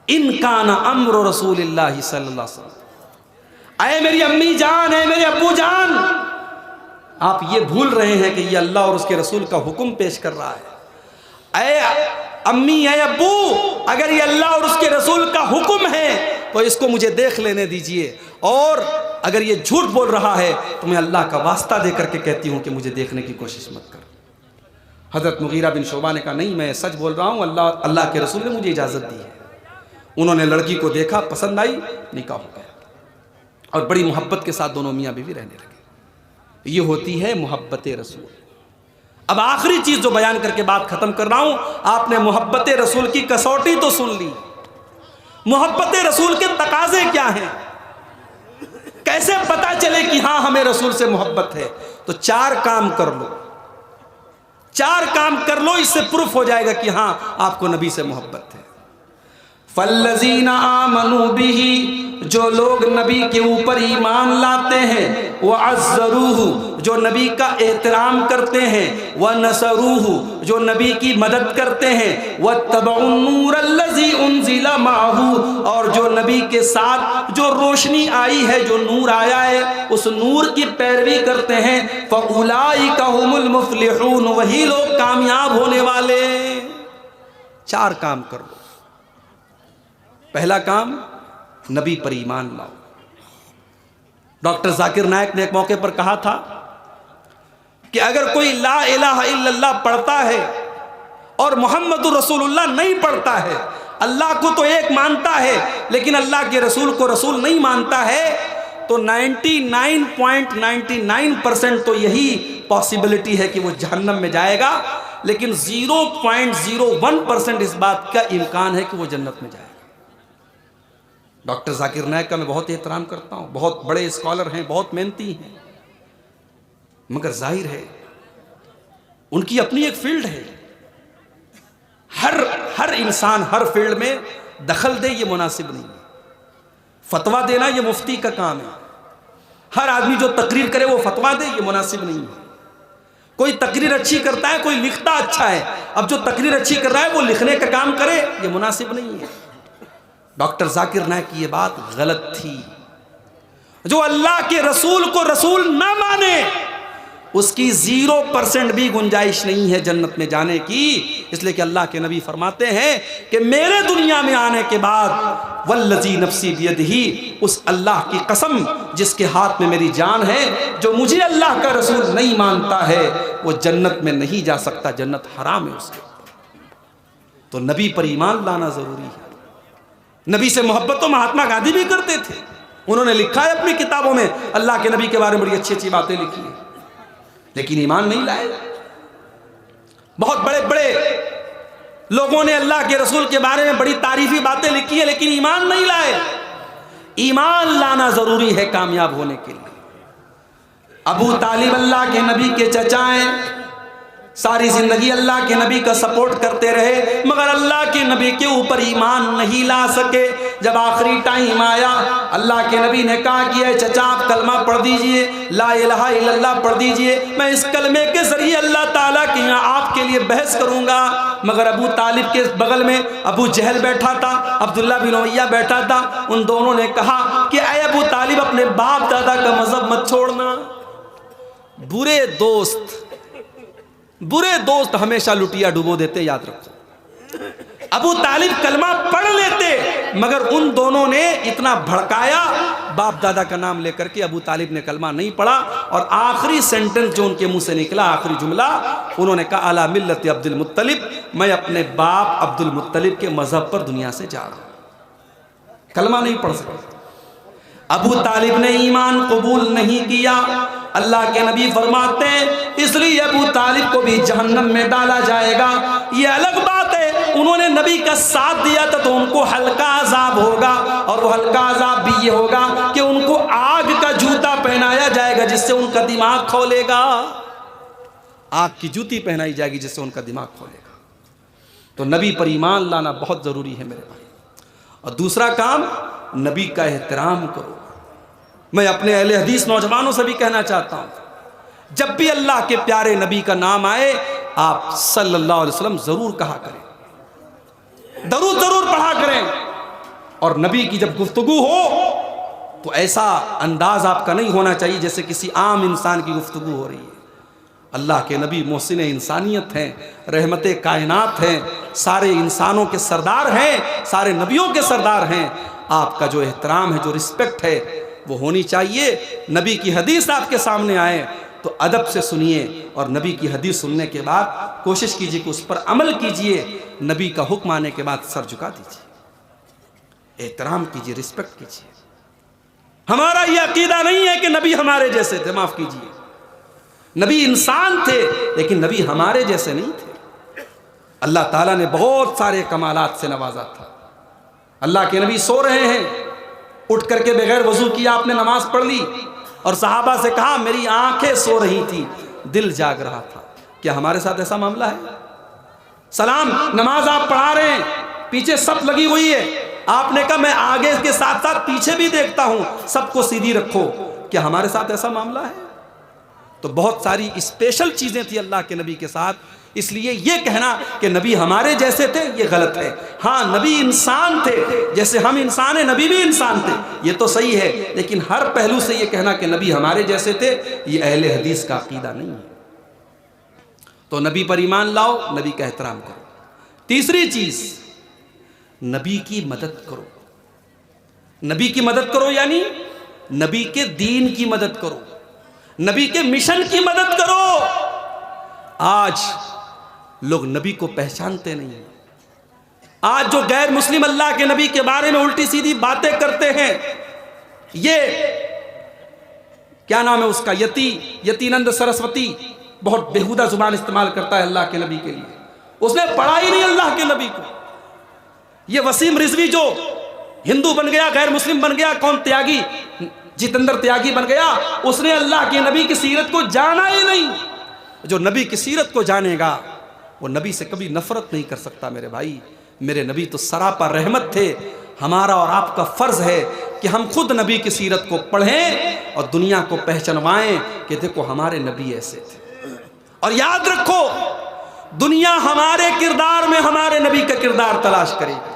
इन काना अम्र रसूलिल्लाहि सल्लल्लाहु अलैहि वसल्लम, अये मेरी अम्मी जान, अये मेरे अब्बू जान, आप ये भूल रहे हैं कि ये अल्लाह और उसके रसूल का हुक्म पेश कर रहा है। अये अम्मी, अये अब्बू, अगर ये अल्लाह और उसके रसूल का हुक्म है तो इसको मुझे देख लेने दीजिए, और अगर ये झूठ बोल रहा है तो मैं अल्लाह का वास्ता दे करके कहती हूँ कि मुझे देखने की कोशिश मत कर। हज़रत मुगीरा बिन शोबा ने कहा नहीं, मैं सच बोल रहा हूँ, अल्लाह के रसूल ने मुझे इजाज़त दी है। उन्होंने लड़की को देखा, पसंद आई, निकाह हो गया और बड़ी मोहब्बत के साथ दोनों मियाँ बीवी रहने लगे। ये होती है मोहब्बत रसूल। अब आखिरी चीज़ जो बयान करके बात ख़त्म कर रहा हूँ, आपने मोहब्बत रसूल की कसौटी तो सुन ली, मोहब्बत रसूल के तकाजे क्या हैं, कैसे पता चले कि हाँ हमें रसूल से मोहब्बत है। तो 4 काम कर लो, 4 काम कर लो, इससे प्रूफ हो जाएगा कि हाँ आपको नबी से मोहब्बत है। फल्लज़ीना आमनू बिही, जो लोग नबी के ऊपर ईमान लाते हैं, व अज़्ज़रूहु, जो नबी का एहतराम करते हैं, व नसरूहु, जो नबी की मदद करते हैं, व तबउन नूरल्लज़ी उनज़िला माहू, और जो नबी के साथ जो रोशनी आई है, जो नूर आया है, उस नूर की पैरवी करते हैं, फ़उलाइका हुमुल मुफ़्लिहून, वही लोग कामयाब होने वाले। 4 काम कर लो। पहला काम, नबी पर ईमान लाओ। डॉक्टर जाकिर नायक ने एक मौके पर कहा था कि अगर कोई ला इलाहा इल्लल्लाह पढ़ता है और मोहम्मदुर रसूलुल्लाह नहीं पढ़ता है, अल्लाह को तो एक मानता है लेकिन अल्लाह के रसूल को रसूल नहीं मानता है, तो 99.99% तो यही पॉसिबिलिटी है कि वो जहन्नम में जाएगा, लेकिन 0.01% इस बात का इम्कान है कि वो जन्नत में जाएगा। डॉक्टर जाकिर नायक का मैं बहुत एहतराम करता हूँ, बहुत बड़े स्कॉलर हैं, बहुत मेहनती हैं, मगर जाहिर है उनकी अपनी एक फील्ड है। हर इंसान हर फील्ड में दखल दे ये मुनासिब नहीं है। फतवा देना ये मुफ्ती का काम है। हर आदमी जो तकरीर करे वो फतवा दे ये मुनासिब नहीं है। कोई तकरीर अच्छी करता है, कोई लिखता अच्छा है, अब जो तकरीर अच्छी कर रहा है वो लिखने का काम करे ये मुनासिब नहीं है। डॉक्टर जाकिर नायक की ये बात गलत थी। जो अल्लाह के रसूल को रसूल ना माने उसकी 0% भी गुंजाइश नहीं है जन्नत में जाने की। इसलिए कि अल्लाह के नबी फरमाते हैं कि मेरे दुनिया में आने के बाद वल्लज़ी नफ्सी बियदिही, उस अल्लाह की कसम जिसके हाथ में मेरी जान है, जो मुझे अल्लाह का रसूल नहीं मानता है वो जन्नत में नहीं जा सकता, जन्नत हराम है उसके। तो नबी पर ईमान लाना ज़रूरी है। नबी से मोहब्बत तो महात्मा गांधी भी करते थे, उन्होंने लिखा है अपनी किताबों में, अल्लाह के नबी के बारे में बड़ी अच्छी अच्छी बातें लिखी है, लेकिन ईमान नहीं लाए। बहुत बड़े बड़े लोगों ने अल्लाह के रसूल के बारे में बड़ी तारीफी बातें लिखी है, लेकिन ईमान नहीं लाए। ईमान लाना जरूरी है कामयाब होने के लिए। अबू तालिब अल्लाह के नबी के चचा हैं, सारी जिंदगी अल्लाह के नबी का सपोर्ट करते रहे, मगर अल्लाह के नबी के ऊपर ईमान नहीं ला सके। जब आखिरी टाइम आया, अल्लाह के नबी ने कहा कि चचा आप कलमा पढ़ दीजिए, ला इलाहा इल्लल्लाह पढ़ दीजिए, मैं इस कलमे के जरिए अल्लाह ताला के यहाँ आपके लिए बहस करूंगा। मगर अबू तालिब के बगल में अबू जहल बैठा था, अब्दुल्ला बिन उमैया बैठा था। उन दोनों ने कहा कि ऐ अबू तालिब, अपने बाप दादा का मजहब मत छोड़ना। बुरे दोस्त हमेशा लुटिया डुबो देते, याद रखो। अबू तालिब कलमा पढ़ लेते, मगर उन दोनों ने इतना भड़काया, बाप दादा का नाम लेकर के अबू तालिब ने कलमा नहीं पढ़ा। और आखिरी सेंटेंस जो उनके मुंह से निकला, आखिरी जुमला, उन्होंने कहा अला मिल्लत अब्दुल मुत्तलिब, मैं अपने बाप अब्दुल मुत्तलिब के मजहब पर दुनिया से जा रहा हूं। कलमा नहीं पढ़ सके। अबू तालिब ने ईमान कबूल नहीं किया। अल्लाह के नबी फरमाते हैं इसलिए अबू तालिब को भी जहन्नम में डाला जाएगा। ये अलग बात है, उन्होंने नबी का साथ दिया था तो उनको हल्का अजाब होगा, और वो हल्का अजाब भी ये होगा कि उनको आग का जूता पहनाया जाएगा जिससे उनका दिमाग खोलेगा। आग की जूती पहनाई जाएगी जिससे उनका दिमाग खोलेगा। तो नबी पर ईमान लाना बहुत ज़रूरी है मेरे भाई। और दूसरा काम, नबी का एहतराम करो। मैं अपने अहले हदीस नौजवानों से भी कहना चाहता हूँ, जब भी अल्लाह के प्यारे नबी का नाम आए आप सल्लल्लाहु अलैहि वसल्लम ज़रूर कहा करें, दरूद ज़रूर पढ़ा करें। और नबी की जब गुफ्तगू हो तो ऐसा अंदाज आपका नहीं होना चाहिए जैसे किसी आम इंसान की गुफ्तगू हो रही है। अल्लाह के नबी मोहसिन इंसानियत हैं, रहमत कायनात हैं, सारे इंसानों के सरदार हैं, सारे नबियों के सरदार हैं। आपका जो एहतराम है, जो रिस्पेक्ट है, वो होनी चाहिए। नबी की हदीस आपके सामने आए, तो अदब से सुनिए और नबी की हदीस सुनने के बाद कोशिश कीजिए कि उस पर अमल कीजिए। नबी का हुक्म आने के बाद सर झुका दीजिए, एहतराम कीजिए, रिस्पेक्ट कीजिए। हमारा यह अकीदा नहीं है कि नबी हमारे जैसे थे, माफ कीजिए, नबी इंसान थे लेकिन नबी हमारे जैसे नहीं थे। अल्लाह ताला ने बहुत सारे कमालात से नवाजा था। अल्लाह के नबी सो रहे हैं, उठ करके बगैर वजू किया आपने नमाज पढ़ ली और सहाबा से कहा मेरी आंखें सो रही थी, दिल जाग रहा था। क्या हमारे साथ ऐसा मामला है? सलाम नमाज आप पढ़ा रहे हैं, पीछे सब लगी हुई है, आपने कहा मैं आगे के साथ साथ पीछे भी देखता हूं, सबको सीधी रखो। क्या हमारे साथ ऐसा मामला है? तो बहुत सारी स्पेशल चीजें थी अल्लाह के नबी के साथ, इसलिए ये कहना कि नबी हमारे जैसे थे ये गलत है। हाँ, नबी इंसान थे, जैसे हम इंसान हैं नबी भी इंसान थे, ये तो सही है, लेकिन हर पहलू से ये कहना कि नबी हमारे जैसे थे ये अहले हदीस का अकीदा नहीं है। तो नबी पर ईमान लाओ, नबी का एहतराम करो। तीसरी चीज, नबी की मदद करो। नबी की मदद करो यानी नबी के दीन की मदद करो, नबी के मिशन की मदद करो। आज लोग नबी को पहचानते नहीं हैं। आज जो गैर मुस्लिम अल्लाह के नबी के बारे में उल्टी सीधी बातें करते हैं, ये क्या नाम है उसका, यतीनंद सरस्वती, बहुत बेहुदा जुबान इस्तेमाल करता है अल्लाह के नबी के लिए। उसने पढ़ा ही नहीं अल्लाह के नबी को। ये वसीम रिजवी जो हिंदू बन गया, गैर मुस्लिम बन गया, कौन त्यागी, जितेंद्र त्यागी बन गया, उसने अल्लाह के नबी की सीरत को जाना ही नहीं। जो नबी की सीरत को जानेगा वो नबी से कभी नफरत नहीं कर सकता। मेरे भाई, मेरे नबी तो सरापा रहमत थे। हमारा और आपका फर्ज है कि हम खुद नबी की सीरत को पढ़ें और दुनिया को पहचानवाएं कि देखो हमारे नबी ऐसे थे। और याद रखो, दुनिया हमारे किरदार में हमारे नबी का किरदार तलाश करेगी।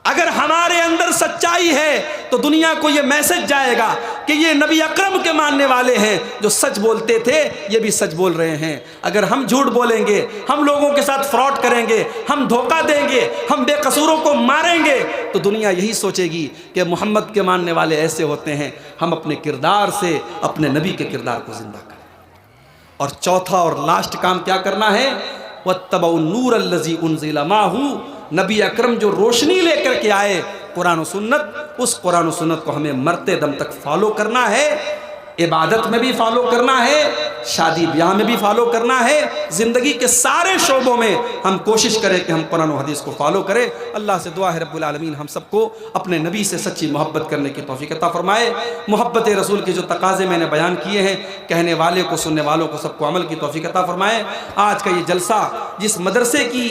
अगर हमारे अंदर सच्चाई है तो दुनिया को यह मैसेज जाएगा कि ये नबी अकरम के मानने वाले हैं, जो सच बोलते थे ये भी सच बोल रहे हैं। अगर हम झूठ बोलेंगे, हम लोगों के साथ फ्रॉड करेंगे, हम धोखा देंगे, हम बेकसूरों को मारेंगे, तो दुनिया यही सोचेगी कि मोहम्मद के मानने वाले ऐसे होते हैं। हम अपने किरदार से अपने नबी के किरदार को जिंदा करें। और चौथा और लास्ट काम क्या करना है, वत्तबउ नूर अल्लज़ी उन्ज़िला माहू, नबी अकरम जो रोशनी लेकर के आए कुरान और सुन्नत, उस कुरान और सुन्नत को हमें मरते दम तक फॉलो करना है। इबादत में भी फॉलो करना है, शादी ब्याह में भी फॉलो करना है, ज़िंदगी के सारे शोबों में हम कोशिश करें कि हम कुरान और हदीस को फॉलो करें। अल्लाह से दुआ है रब्बुल आलमीन हम सबको अपने नबी से सच्ची मोहब्बत करने की तौफीक अता फरमाए। मोहब्बत रसूल के जो तकाज़े मैंने बयान किए हैं, कहने वाले को सुनने वालों को सबको अमल की तौफीक अता फरमाए। आज का ये जलसा जिस मदरसे की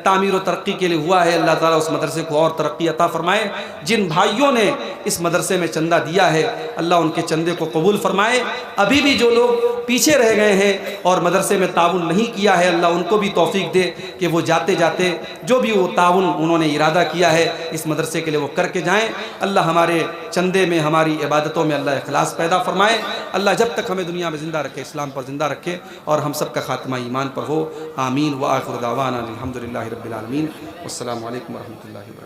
तामीर और तरक्की के लिए हुआ है, अल्लाह ताला उस मदरसे को और तरक्की अता फरमाए। जिन भाइयों ने इस मदरसे में चंदा दिया है, अल्लाह उनके चंदे को कबूल फरमाए। अभी भी जो लोग पीछे रह गए हैं और मदरसे में ताउन नहीं किया है, अल्लाह उनको भी तौफीक दे कि वो जाते जाते जो भी वो ताउन उन्होंने इरादा किया है इस मदरसे के लिए वो करके जाएं। अल्लाह हमारे चंदे में, हमारी इबादतों में अल्लाह इखलास पैदा फरमाए। अल्लाह जब तक हमें दुनिया में ज़िंदा रखे, इस्लाम पर ज़िंदा रखे और हम सब का खात्मा ईमान पर हो। आमीन व आखिर दावाना अल्हम्दुलिल्लाहि रब्बिल आलमीन। अस्सलामु अलैकुम व रहमतुल्लाहि व बरकातुहू।